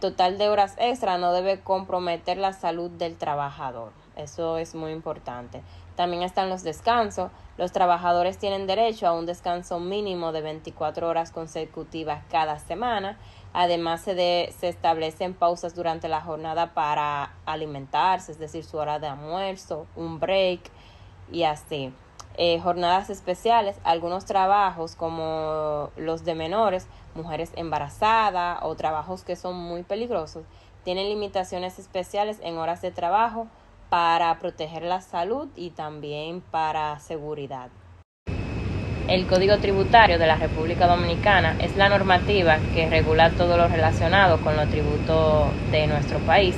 Total de horas extra no debe comprometer la salud del trabajador. Eso es muy importante. También están los descansos. Los trabajadores tienen derecho a un descanso mínimo de 24 horas consecutivas cada semana. Además, se establecen pausas durante la jornada para alimentarse, es decir, su hora de almuerzo, un break y así. Jornadas especiales, algunos trabajos como los de menores, mujeres embarazadas o trabajos que son muy peligrosos, tienen limitaciones especiales en horas de trabajo para proteger la salud y también para seguridad. El Código Tributario de la República Dominicana es la normativa que regula todo lo relacionado con los tributos de nuestro país.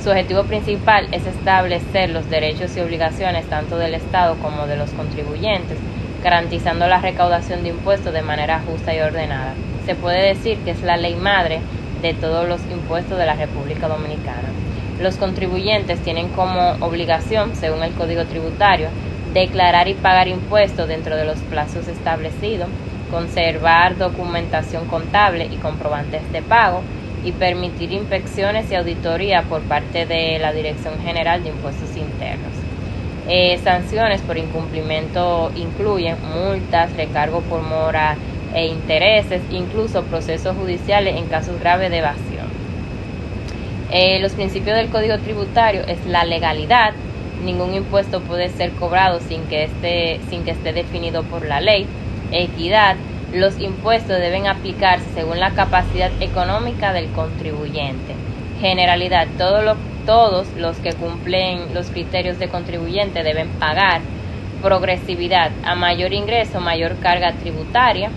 Su objetivo principal es establecer los derechos y obligaciones tanto del Estado como de los contribuyentes, garantizando la recaudación de impuestos de manera justa y ordenada. Se puede decir que es la ley madre de todos los impuestos de la República Dominicana. Los contribuyentes tienen como obligación, según el Código Tributario, declarar y pagar impuestos dentro de los plazos establecidos, conservar documentación contable y comprobantes de pago, y permitir inspecciones y auditoría por parte de la Dirección General de Impuestos Internos. Sanciones por incumplimiento incluyen multas, recargo por mora e intereses, incluso procesos judiciales en casos graves de evasión. Los principios del Código Tributario es la legalidad. Ningún impuesto puede ser cobrado sin que esté definido por la ley. Equidad. Los impuestos deben aplicarse según la capacidad económica del contribuyente. Generalidad. Todos los que cumplen los criterios de contribuyente deben pagar. Progresividad. A mayor ingreso, mayor carga tributaria.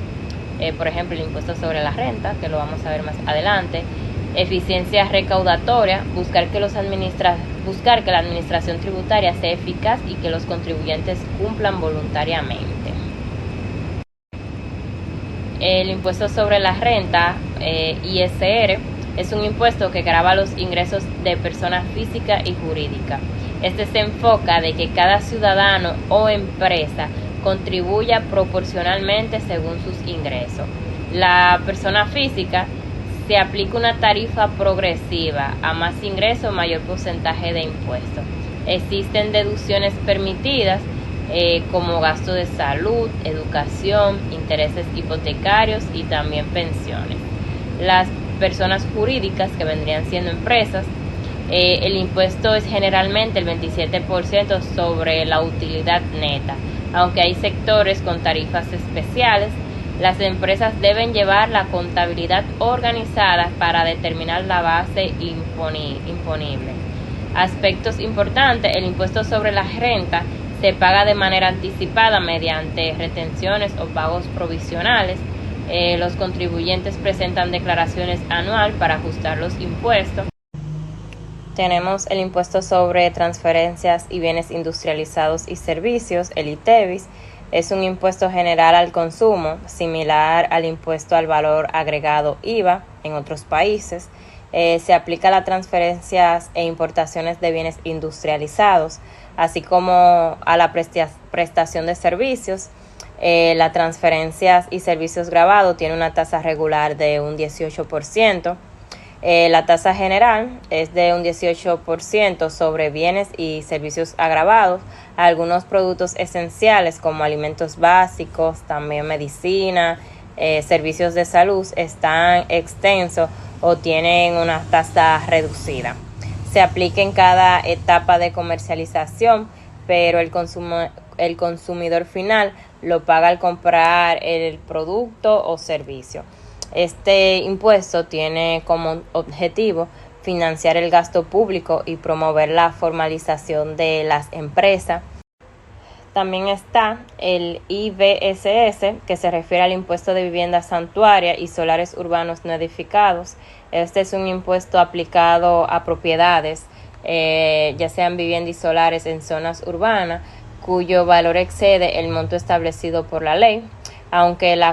Por ejemplo, el impuesto sobre la renta, que lo vamos a ver más adelante. Eficiencia recaudatoria. Buscar que la administración tributaria sea eficaz y que los contribuyentes cumplan voluntariamente. El impuesto sobre la renta, ISR, es un impuesto que grava los ingresos de personas físicas y jurídicas. Este se enfoca de que cada ciudadano o empresa contribuya proporcionalmente según sus ingresos. La persona física se aplica una tarifa progresiva, a más ingresos mayor porcentaje de impuestos. Existen deducciones permitidas como gasto de salud, educación, intereses hipotecarios y también pensiones. Las personas jurídicas, que vendrían siendo empresas, el impuesto es generalmente el 27% sobre la utilidad neta, aunque hay sectores con tarifas especiales. Las empresas deben llevar la contabilidad organizada para determinar la base imponible. Aspectos importantes: el impuesto sobre la renta se paga de manera anticipada mediante retenciones o pagos provisionales. Los contribuyentes presentan declaraciones anuales para ajustar los impuestos. Tenemos el impuesto sobre transferencias y bienes industrializados y servicios, el ITEVIS. Es un impuesto general al consumo, similar al impuesto al valor agregado IVA en otros países. Se aplica a las transferencias e importaciones de bienes industrializados, así como a la prestación de servicios. Las transferencias y servicios gravados tiene una tasa regular de un 18%. La tasa general es de un 18% sobre bienes y servicios agravados. Algunos productos esenciales como alimentos básicos, también medicina, servicios de salud están exentos o tienen una tasa reducida. Se aplica en cada etapa de comercialización, pero el consumidor final lo paga al comprar el producto o servicio. Este impuesto tiene como objetivo financiar el gasto público y promover la formalización de las empresas. También está el IVSS, que se refiere al impuesto de vivienda santuaria y solares urbanos no edificados. Este es un impuesto aplicado a propiedades, ya sean viviendas y solares en zonas urbanas, cuyo valor excede el monto establecido por la ley, aunque el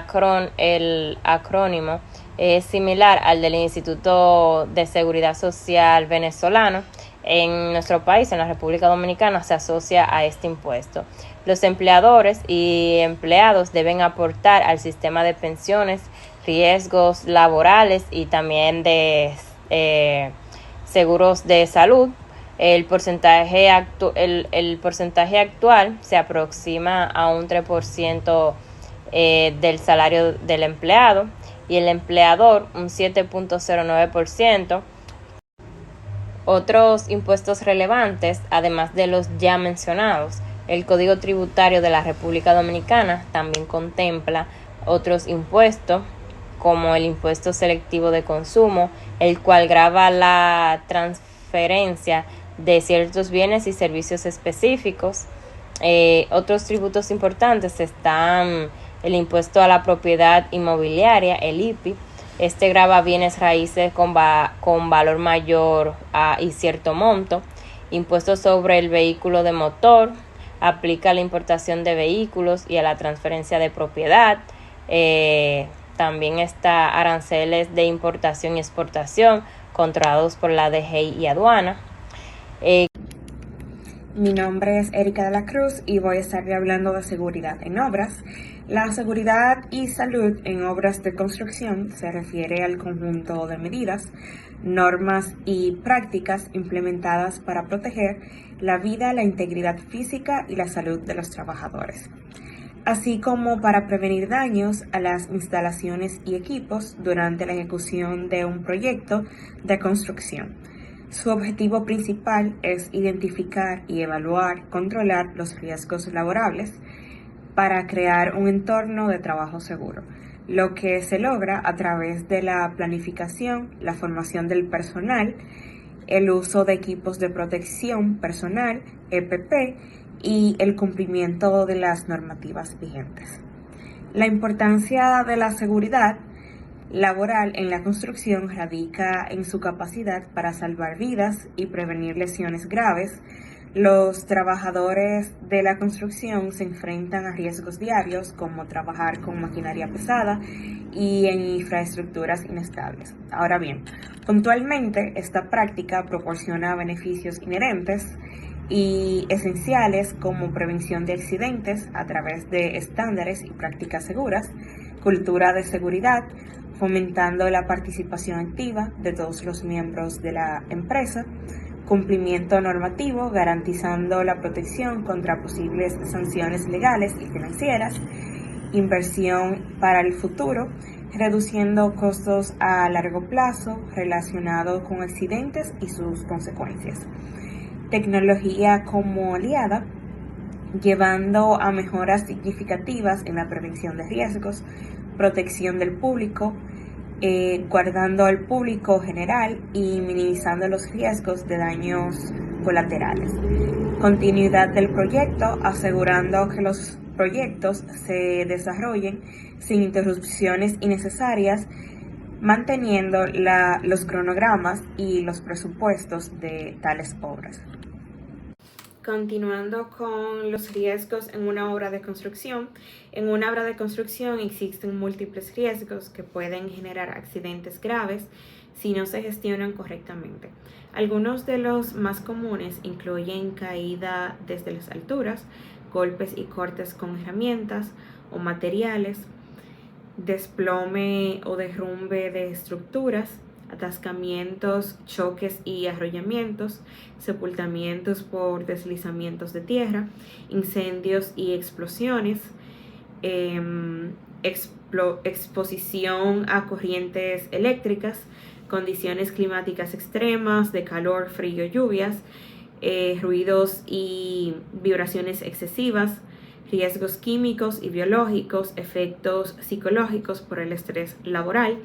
acrónimo es similar al del Instituto de Seguridad Social venezolano. En nuestro país, en la República Dominicana, se asocia a este impuesto. Los empleadores y empleados deben aportar al sistema de pensiones, riesgos laborales y también de seguros de salud. El porcentaje actual se aproxima a un 3% del salario del empleado y el empleador un 7.09%. Otros impuestos relevantes, además de los ya mencionados, el Código Tributario de la República Dominicana también contempla otros impuestos, como el impuesto selectivo de consumo, el cual grava la transferencia de ciertos bienes y servicios específicos. Otros tributos importantes están el impuesto a la propiedad inmobiliaria, el IPI. Este grava bienes raíces con valor mayor y cierto monto. Impuesto sobre el vehículo de motor, aplica a la importación de vehículos y a la transferencia de propiedad. También está aranceles de importación y exportación controlados por la DGI y aduana. Mi nombre es Erika de la Cruz y voy a estar hablando de seguridad en obras. La seguridad y salud en obras de construcción se refiere al conjunto de medidas, normas y prácticas implementadas para proteger la vida, la integridad física y la salud de los trabajadores, así como para prevenir daños a las instalaciones y equipos durante la ejecución de un proyecto de construcción. Su objetivo principal es identificar y evaluar, controlar los riesgos laborables para crear un entorno de trabajo seguro, lo que se logra a través de la planificación, la formación del personal, el uso de equipos de protección personal, EPP, y el cumplimiento de las normativas vigentes. La importancia de la seguridad laboral en la construcción radica en su capacidad para salvar vidas y prevenir lesiones graves. Los trabajadores de la construcción se enfrentan a riesgos diarios como trabajar con maquinaria pesada y en infraestructuras inestables. Ahora bien, puntualmente esta práctica proporciona beneficios inherentes y esenciales como prevención de accidentes a través de estándares y prácticas seguras, cultura de seguridad, fomentando la participación activa de todos los miembros de la empresa, cumplimiento normativo, garantizando la protección contra posibles sanciones legales y financieras, inversión para el futuro, reduciendo costos a largo plazo relacionados con accidentes y sus consecuencias. Tecnología como aliada, llevando a mejoras significativas en la prevención de riesgos, protección del público, guardando al público general y minimizando los riesgos de daños colaterales. Continuidad del proyecto, asegurando que los proyectos se desarrollen sin interrupciones innecesarias, manteniendo los cronogramas y los presupuestos de tales obras. Continuando con los riesgos en una obra de construcción. En una obra de construcción existen múltiples riesgos que pueden generar accidentes graves si no se gestionan correctamente. Algunos de los más comunes incluyen caída desde las alturas, golpes y cortes con herramientas o materiales, desplome o derrumbe de estructuras, atascamientos, choques y arrollamientos, sepultamientos por deslizamientos de tierra, incendios y explosiones, exposición a corrientes eléctricas, condiciones climáticas extremas de calor, frío, lluvias, ruidos y vibraciones excesivas, riesgos químicos y biológicos, efectos psicológicos por el estrés laboral.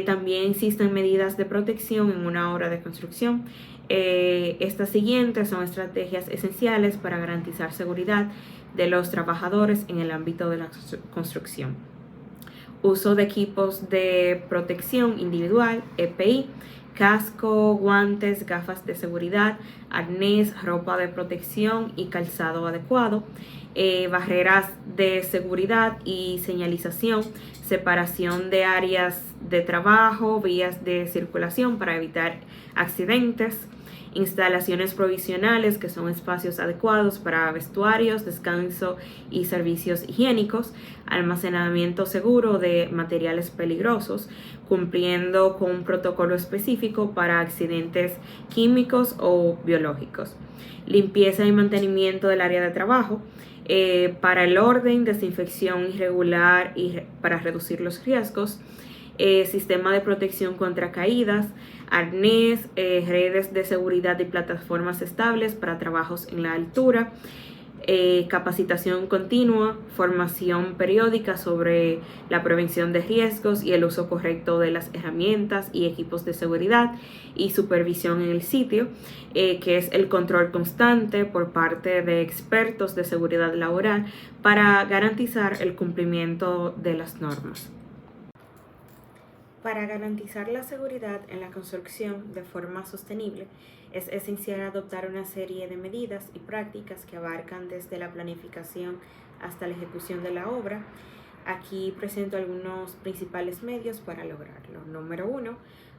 También existen medidas de protección en una obra de construcción. Estas siguientes son estrategias esenciales para garantizar seguridad de los trabajadores en el ámbito de la construcción. Uso de equipos de protección individual, EPI, casco, guantes, gafas de seguridad, arnés, ropa de protección y calzado adecuado, barreras de seguridad y señalización, separación de áreas de trabajo, vías de circulación para evitar accidentes, instalaciones provisionales que son espacios adecuados para vestuarios, descanso y servicios higiénicos, almacenamiento seguro de materiales peligrosos, cumpliendo con un protocolo específico para accidentes químicos o biológicos, limpieza y mantenimiento del área de trabajo, para el orden, desinfección irregular y para reducir los riesgos, sistema de protección contra caídas, arnés, redes de seguridad y plataformas estables para trabajos en la altura, capacitación continua, formación periódica sobre la prevención de riesgos y el uso correcto de las herramientas y equipos de seguridad y supervisión en el sitio, que es el control constante por parte de expertos de seguridad laboral para garantizar el cumplimiento de las normas. Para garantizar la seguridad en la construcción de forma sostenible, es esencial adoptar una serie de medidas y prácticas que abarcan desde la planificación hasta la ejecución de la obra. Aquí presento algunos principales medios para lograrlo. Número 1,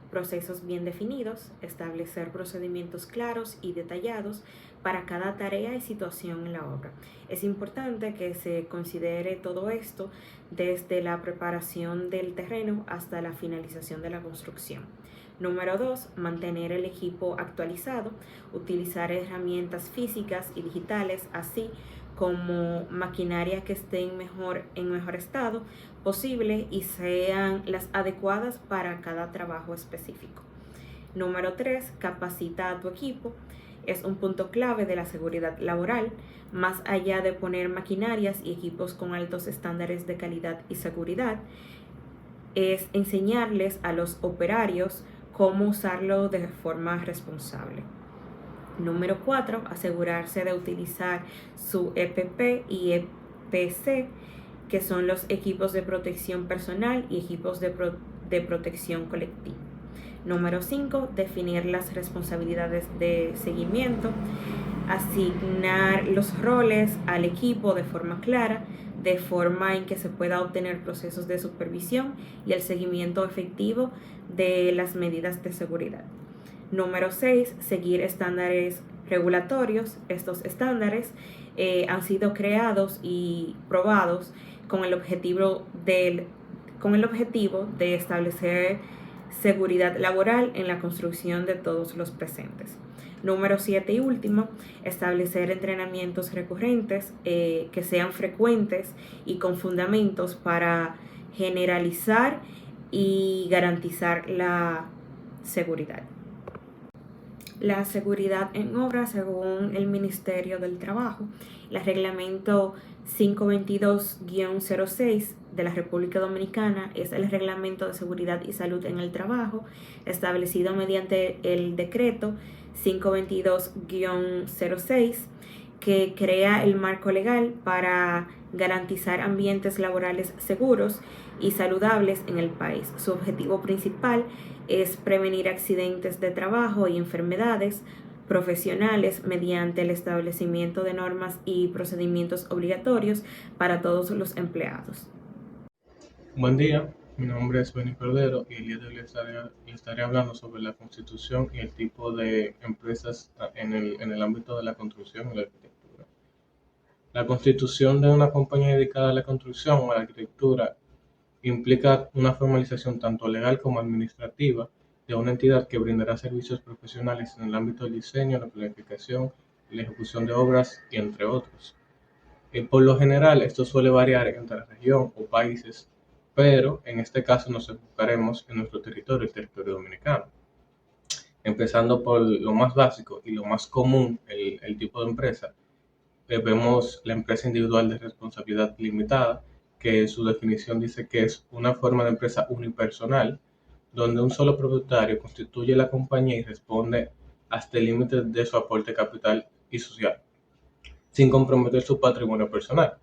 procesos bien definidos, establecer procedimientos claros y detallados para cada tarea y situación en la obra. Es importante que se considere todo esto desde la preparación del terreno hasta la finalización de la construcción. Número 2, mantener el equipo actualizado, utilizar herramientas físicas y digitales, así como maquinaria que esté en mejor estado posible y sean las adecuadas para cada trabajo específico. Número 3, capacita a tu equipo. Es un punto clave de la seguridad laboral, más allá de poner maquinarias y equipos con altos estándares de calidad y seguridad, es enseñarles a los operarios cómo usarlo de forma responsable. Número 4, asegurarse de utilizar su EPP y EPC, que son los equipos de protección personal y equipos de protección colectiva. Número 5, definir las responsabilidades de seguimiento, asignar los roles al equipo de forma clara, de forma en que se pueda obtener procesos de supervisión y el seguimiento efectivo de las medidas de seguridad. Número 6, seguir estándares regulatorios. Estos estándares han sido creados y probados con el objetivo de establecer seguridad laboral en la construcción de todos los presentes. Número 7 y último, establecer entrenamientos recurrentes que sean frecuentes y con fundamentos para generalizar y garantizar la seguridad. La seguridad en obra, según el Ministerio del Trabajo, el reglamento 522-06 de la República Dominicana es el reglamento de seguridad y salud en el trabajo establecido mediante el decreto 522-06 que crea el marco legal para garantizar ambientes laborales seguros y saludables en el país. Su objetivo principal es prevenir accidentes de trabajo y enfermedades profesionales mediante el establecimiento de normas y procedimientos obligatorios para todos los empleados. Buen día, mi nombre es Benny Cordero y el día de hoy les estaré hablando sobre la constitución y el tipo de empresas en el ámbito de la construcción y la arquitectura. La constitución de una compañía dedicada a la construcción o a la arquitectura implica una formalización tanto legal como administrativa de una entidad que brindará servicios profesionales en el ámbito del diseño, la planificación y la ejecución de obras, y entre otros. Por lo general, esto suele variar entre la región o países, pero en este caso nos enfocaremos en nuestro territorio, el territorio dominicano. Empezando por lo más básico y lo más común, el tipo de empresa, vemos la empresa individual de responsabilidad limitada, que su definición dice que es una forma de empresa unipersonal, donde un solo propietario constituye la compañía y responde hasta el límite de su aporte capital y social, sin comprometer su patrimonio personal.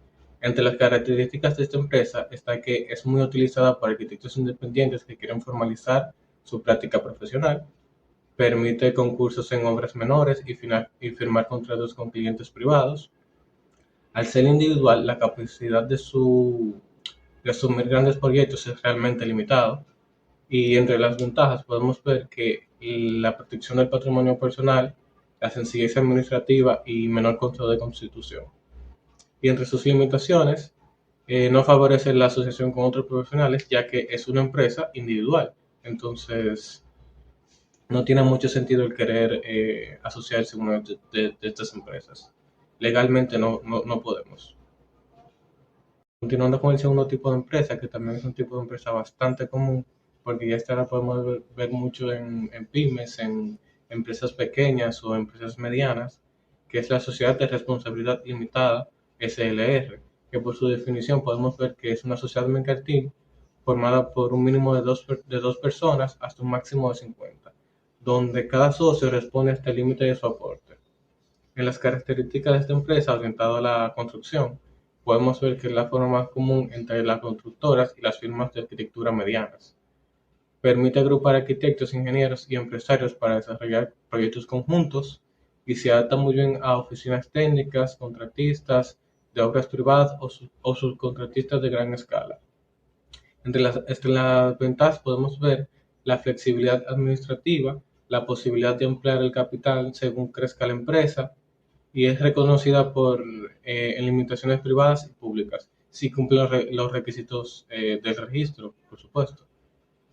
Entre las características de esta empresa está que es muy utilizada por arquitectos independientes que quieren formalizar su práctica profesional, permite concursos en obras menores y firmar contratos con clientes privados. Al ser individual, la capacidad de asumir grandes proyectos es realmente limitado. Y entre las ventajas podemos ver que la protección del patrimonio personal, la sencillez administrativa y menor costo de constitución. Y entre sus limitaciones, no favorece la asociación con otros profesionales, ya que es una empresa individual. Entonces, no tiene mucho sentido el querer asociarse a una de estas empresas. Legalmente no podemos. Continuando con el segundo tipo de empresa, que también es un tipo de empresa bastante común, porque ya esta la podemos ver mucho en pymes, en empresas pequeñas o empresas medianas, que es la Sociedad de Responsabilidad Limitada, SLR, que por su definición podemos ver que es una sociedad mercantil formada por un mínimo de dos personas hasta un máximo de 50, donde cada socio responde hasta el límite de su aporte. En las características de esta empresa orientada a la construcción, podemos ver que es la forma más común entre las constructoras y las firmas de arquitectura medianas. Permite agrupar arquitectos, ingenieros y empresarios para desarrollar proyectos conjuntos y se adapta muy bien a oficinas técnicas, contratistas de obras privadas o subcontratistas de gran escala. Entre las ventajas podemos ver la flexibilidad administrativa, la posibilidad de emplear el capital según crezca la empresa, y es reconocida en limitaciones privadas y públicas, si cumple los requisitos del registro, por supuesto.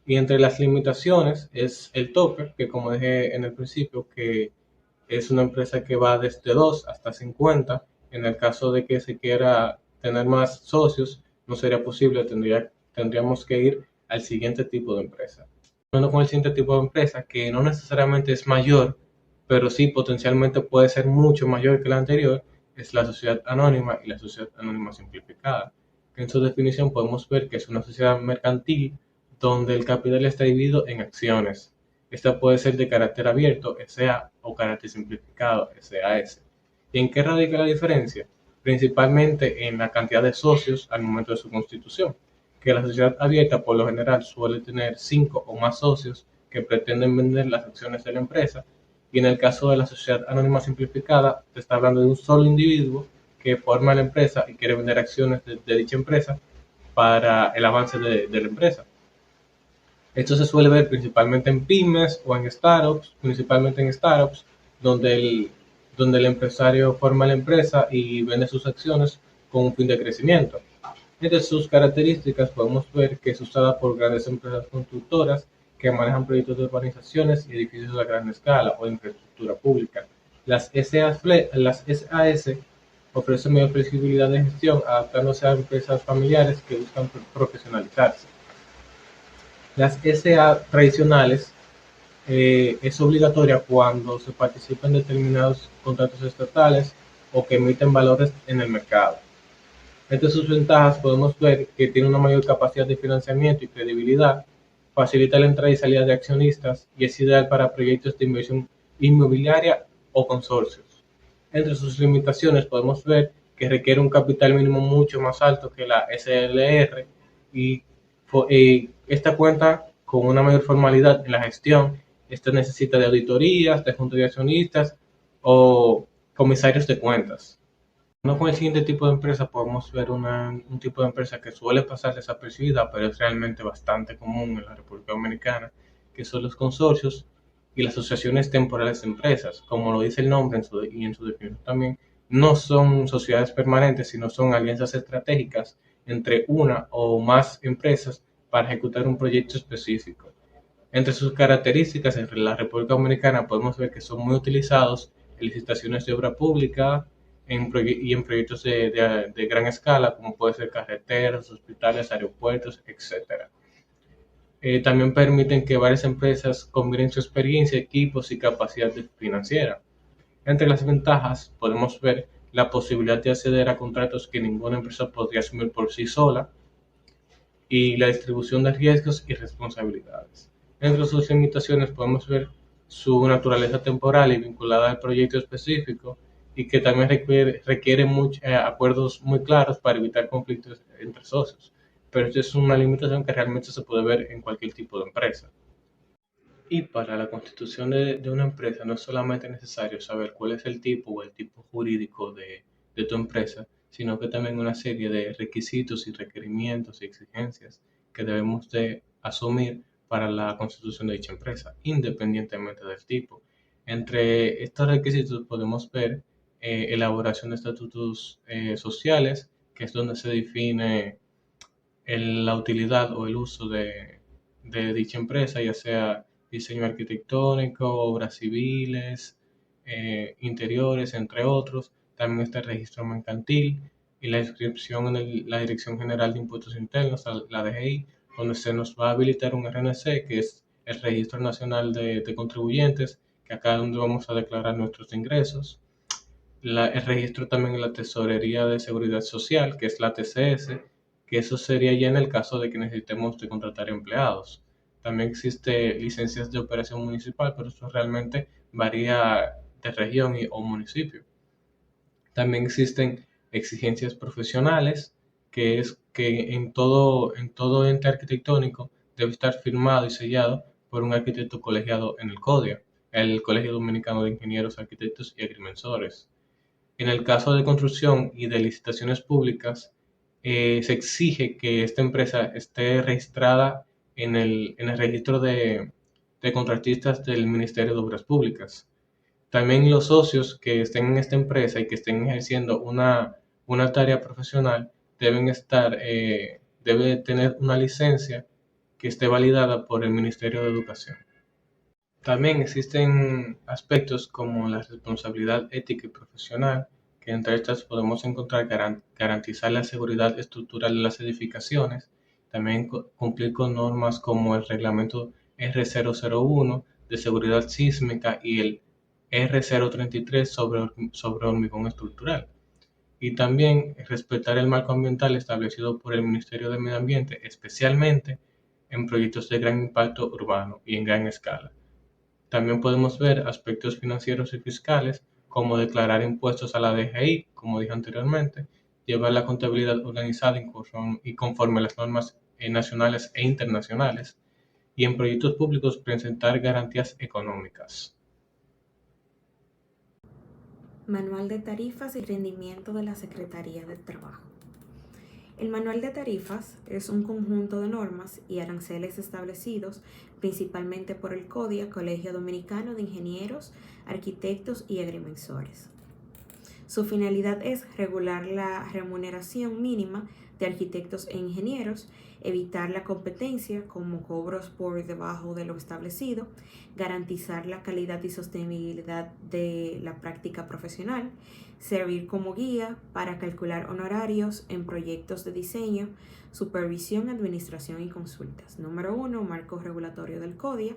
Y entre las limitaciones es el tope, que como dije en el principio, que es una empresa que va desde 2 hasta 50. En el caso de que se quiera tener más socios, no sería posible, tendríamos que ir al siguiente tipo de empresa. Bueno, con el siguiente tipo de empresa, que no necesariamente es mayor, pero sí potencialmente puede ser mucho mayor que la anterior, es la sociedad anónima y la sociedad anónima simplificada. En su definición podemos ver que es una sociedad mercantil donde el capital está dividido en acciones. Esta puede ser de carácter abierto, SA, o carácter simplificado, SAS. ¿Y en qué radica la diferencia? Principalmente en la cantidad de socios al momento de su constitución, que la sociedad abierta por lo general suele tener 5 o más socios que pretenden vender las acciones de la empresa, y en el caso de la sociedad anónima simplificada, se está hablando de un solo individuo que forma la empresa y quiere vender acciones de dicha empresa para el avance de la empresa. Esto se suele ver principalmente en pymes o en startups, principalmente en startups, donde el empresario forma la empresa y vende sus acciones con un fin de crecimiento. Entre sus características podemos ver que es usada por grandes empresas constructoras que manejan proyectos de urbanizaciones y edificios a gran escala o de infraestructura pública. Las SAS ofrecen mayor flexibilidad de gestión, adaptándose a empresas familiares que buscan profesionalizarse. Las SA tradicionales es obligatoria cuando se participa en determinados contratos estatales o que emiten valores en el mercado. Entre sus ventajas podemos ver que tiene una mayor capacidad de financiamiento y credibilidad, facilita la entrada y salida de accionistas y es ideal para proyectos de inversión inmobiliaria o consorcios. Entre sus limitaciones podemos ver que requiere un capital mínimo mucho más alto que la SLR y esta cuenta con una mayor formalidad en la gestión. Esta necesita de auditorías, de juntas de accionistas o comisarios de cuentas. No con el siguiente tipo de empresa podemos ver un tipo de empresa que suele pasar desapercibida, pero es realmente bastante común en la República Dominicana, que son los consorcios y las asociaciones temporales de empresas. Como lo dice el nombre y en su definición también, no son sociedades permanentes, sino son alianzas estratégicas entre una o más empresas para ejecutar un proyecto específico. Entre sus características en la República Dominicana podemos ver que son muy utilizados en licitaciones de obra pública y en proyectos de gran escala, como puede ser carreteras, hospitales, aeropuertos, etc. También permiten que varias empresas combinen su experiencia, equipos y capacidad financiera. Entre las ventajas podemos ver la posibilidad de acceder a contratos que ninguna empresa podría asumir por sí sola y la distribución de riesgos y responsabilidades. Entre sus limitaciones podemos ver su naturaleza temporal y vinculada al proyecto específico, y que también requiere acuerdos muy claros para evitar conflictos entre socios. Pero esto es una limitación que realmente se puede ver en cualquier tipo de empresa. Y para la constitución de una empresa no es solamente necesario saber cuál es el tipo o el tipo jurídico de tu empresa, sino que también una serie de requisitos y requerimientos y exigencias que debemos de asumir para la constitución de dicha empresa, independientemente del tipo. Entre estos requisitos podemos ver elaboración de estatutos sociales, que es donde se define la utilidad o el uso de dicha empresa, ya sea diseño arquitectónico, obras civiles, interiores, entre otros. También está el registro mercantil y la inscripción en la Dirección General de Impuestos Internos, la DGI, donde se nos va a habilitar un RNC, que es el Registro Nacional de Contribuyentes, que acá es donde vamos a declarar nuestros ingresos. El registro también en la Tesorería de Seguridad Social, que es la TCS, que eso sería ya en el caso de que necesitemos de contratar empleados. También existe licencias de operación municipal, pero eso realmente varía de región o municipio. También existen exigencias profesionales, que es que en todo ente arquitectónico debe estar firmado y sellado por un arquitecto colegiado en el CODIA, el Colegio Dominicano de Ingenieros, Arquitectos y Agrimensores. En el caso de construcción y de licitaciones públicas, se exige que esta empresa esté registrada en el registro de contratistas del Ministerio de Obras Públicas. También los socios que estén en esta empresa y que estén ejerciendo una tarea profesional debe tener una licencia que esté validada por el Ministerio de Educación. También existen aspectos como la responsabilidad ética y profesional, que entre estas podemos encontrar garantizar la seguridad estructural de las edificaciones, también cumplir con normas como el reglamento R001 de seguridad sísmica y el R033 sobre hormigón estructural. Y también respetar el marco ambiental establecido por el Ministerio de Medio Ambiente, especialmente en proyectos de gran impacto urbano y en gran escala. También podemos ver aspectos financieros y fiscales, como declarar impuestos a la DGI, como dije anteriormente, llevar la contabilidad organizada y conforme a las normas nacionales e internacionales, y en proyectos públicos presentar garantías económicas. Manual de tarifas y rendimiento de la Secretaría del Trabajo. El Manual de Tarifas es un conjunto de normas y aranceles establecidos principalmente por el CODIA, Colegio Dominicano de Ingenieros, Arquitectos y Agrimensores. Su finalidad es regular la remuneración mínima de arquitectos e ingenieros, evitar la competencia como cobros por debajo de lo establecido, garantizar la calidad y sostenibilidad de la práctica profesional, servir como guía para calcular honorarios en proyectos de diseño, supervisión, administración y consultas. Número 1, marco regulatorio del CODIA.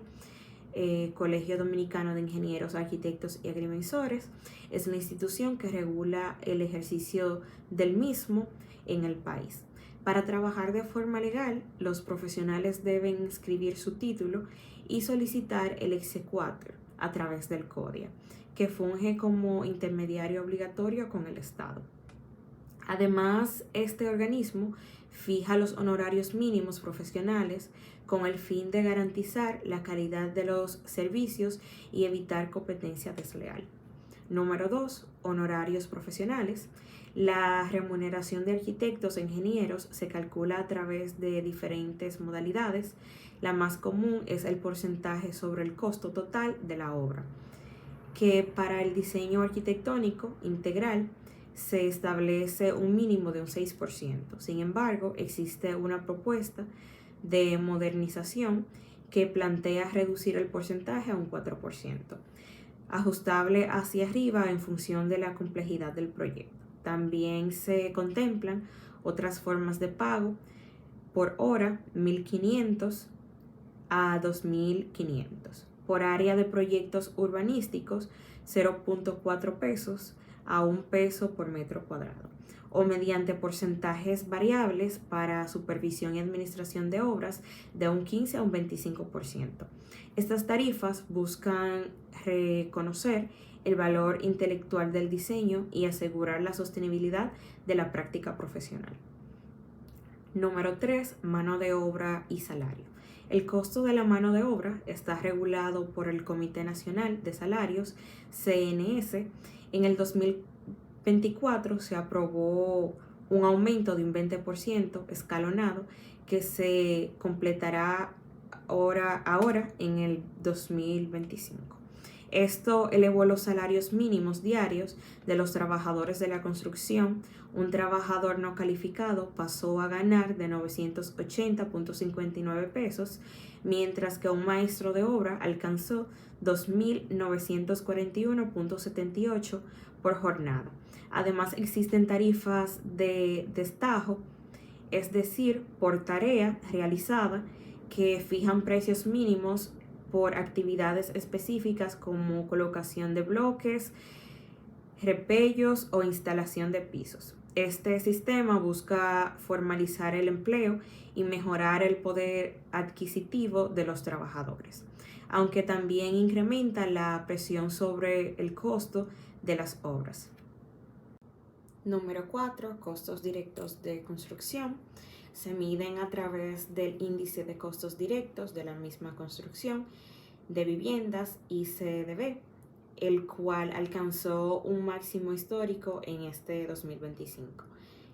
Colegio Dominicano de Ingenieros, Arquitectos y Agrimensores es la institución que regula el ejercicio del mismo en el país. Para trabajar de forma legal, los profesionales deben inscribir su título y solicitar el exequatur a través del CODIA, que funge como intermediario obligatorio con el Estado. Además, este organismo fija los honorarios mínimos profesionales con el fin de garantizar la calidad de los servicios y evitar competencia desleal. Número 2. Honorarios profesionales. La remuneración de arquitectos e ingenieros se calcula a través de diferentes modalidades. La más común es el porcentaje sobre el costo total de la obra, que para el diseño arquitectónico integral se establece un mínimo de un 6%. Sin embargo, existe una propuesta de modernización que plantea reducir el porcentaje a un 4%, ajustable hacia arriba en función de la complejidad del proyecto. También se contemplan otras formas de pago por hora, 1.500 a 2.500. Por área de proyectos urbanísticos, 0.4 pesos a 1 peso por metro cuadrado. o mediante porcentajes variables para supervisión y administración de obras de un 15 a un 25%. Estas tarifas buscan reconocer el valor intelectual del diseño y asegurar la sostenibilidad de la práctica profesional. Número 3. Mano de obra y salario. El costo de la mano de obra está regulado por el Comité Nacional de Salarios, CNS. En el 2024 se aprobó un aumento de un 20% escalonado que se completará ahora en el 2025. Esto elevó los salarios mínimos diarios de los trabajadores de la construcción. Un trabajador no calificado pasó a ganar de 980.59 pesos, mientras que un maestro de obra alcanzó 2.941.78 por jornada. Además, existen tarifas de destajo, es decir, por tarea realizada, que fijan precios mínimos por actividades específicas como colocación de bloques, repellos o instalación de pisos. Este sistema busca formalizar el empleo y mejorar el poder adquisitivo de los trabajadores, aunque también incrementa la presión sobre el costo de las obras. Número 4. Costos directos de construcción. Se miden a través del índice de costos directos de la misma construcción de viviendas, ICDB, el cual alcanzó un máximo histórico en este 2025.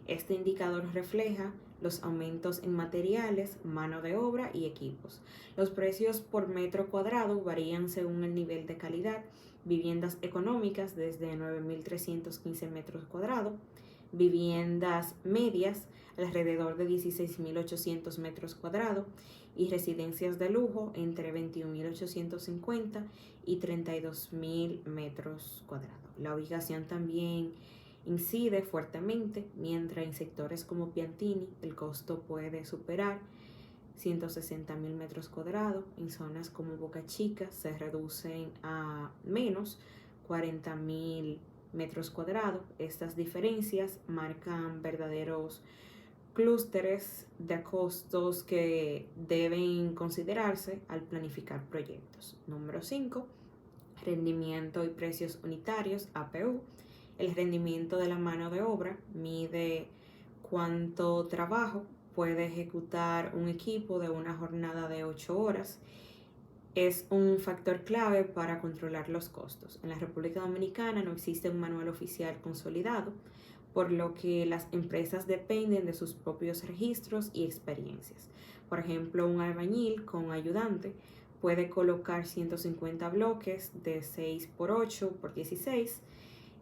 Este indicador refleja los aumentos en materiales, mano de obra y equipos. Los precios por metro cuadrado varían según el nivel de calidad. Viviendas económicas desde 9.315 metros cuadrados, viviendas medias alrededor de 16.800 metros cuadrados y residencias de lujo entre 21.850 y 32.000 metros cuadrados. La ubicación también incide fuertemente, mientras en sectores como Piantini el costo puede superar 160.000 metros cuadrados. En zonas como Boca Chica se reducen a menos 40.000 metros cuadrados. Estas diferencias marcan verdaderos clústeres de costos que deben considerarse al planificar proyectos. Número 5. Rendimiento y precios unitarios, APU. El rendimiento de la mano de obra mide cuánto trabajo puede ejecutar un equipo de una jornada de 8 horas. Es un factor clave para controlar los costos. En la República Dominicana no existe un manual oficial consolidado, por lo que las empresas dependen de sus propios registros y experiencias. Por ejemplo, un albañil con ayudante puede colocar 150 bloques de 6 por 8 por 16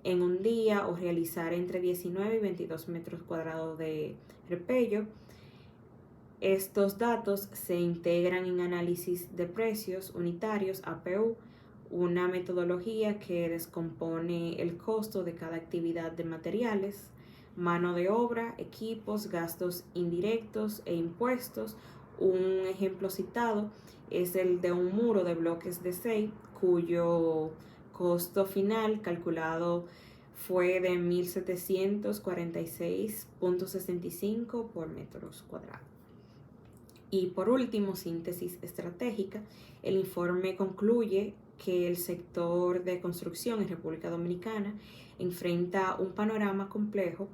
en un día o realizar entre 19 y 22 metros cuadrados de repello. Estos datos se integran en análisis de precios unitarios, APU, una metodología que descompone el costo de cada actividad de materiales, mano de obra, equipos, gastos indirectos e impuestos. Un ejemplo citado es el de un muro de bloques de 6, cuyo costo final calculado fue de 1.746.65 por metros cuadrados. Y por último, síntesis estratégica. El informe concluye que el sector de construcción en República Dominicana enfrenta un panorama complejo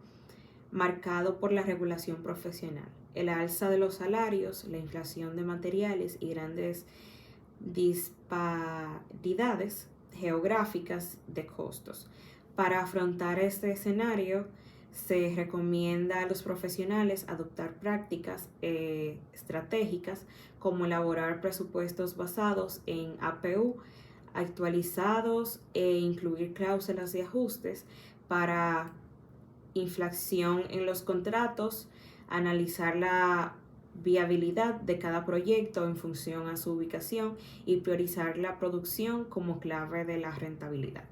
marcado por la regulación profesional, el alza de los salarios, la inflación de materiales y grandes disparidades geográficas de costos. Para afrontar este escenario, se recomienda a los profesionales adoptar prácticas estratégicas como elaborar presupuestos basados en APU actualizados e incluir cláusulas de ajustes para inflación en los contratos, analizar la viabilidad de cada proyecto en función a su ubicación y priorizar la producción como clave de la rentabilidad.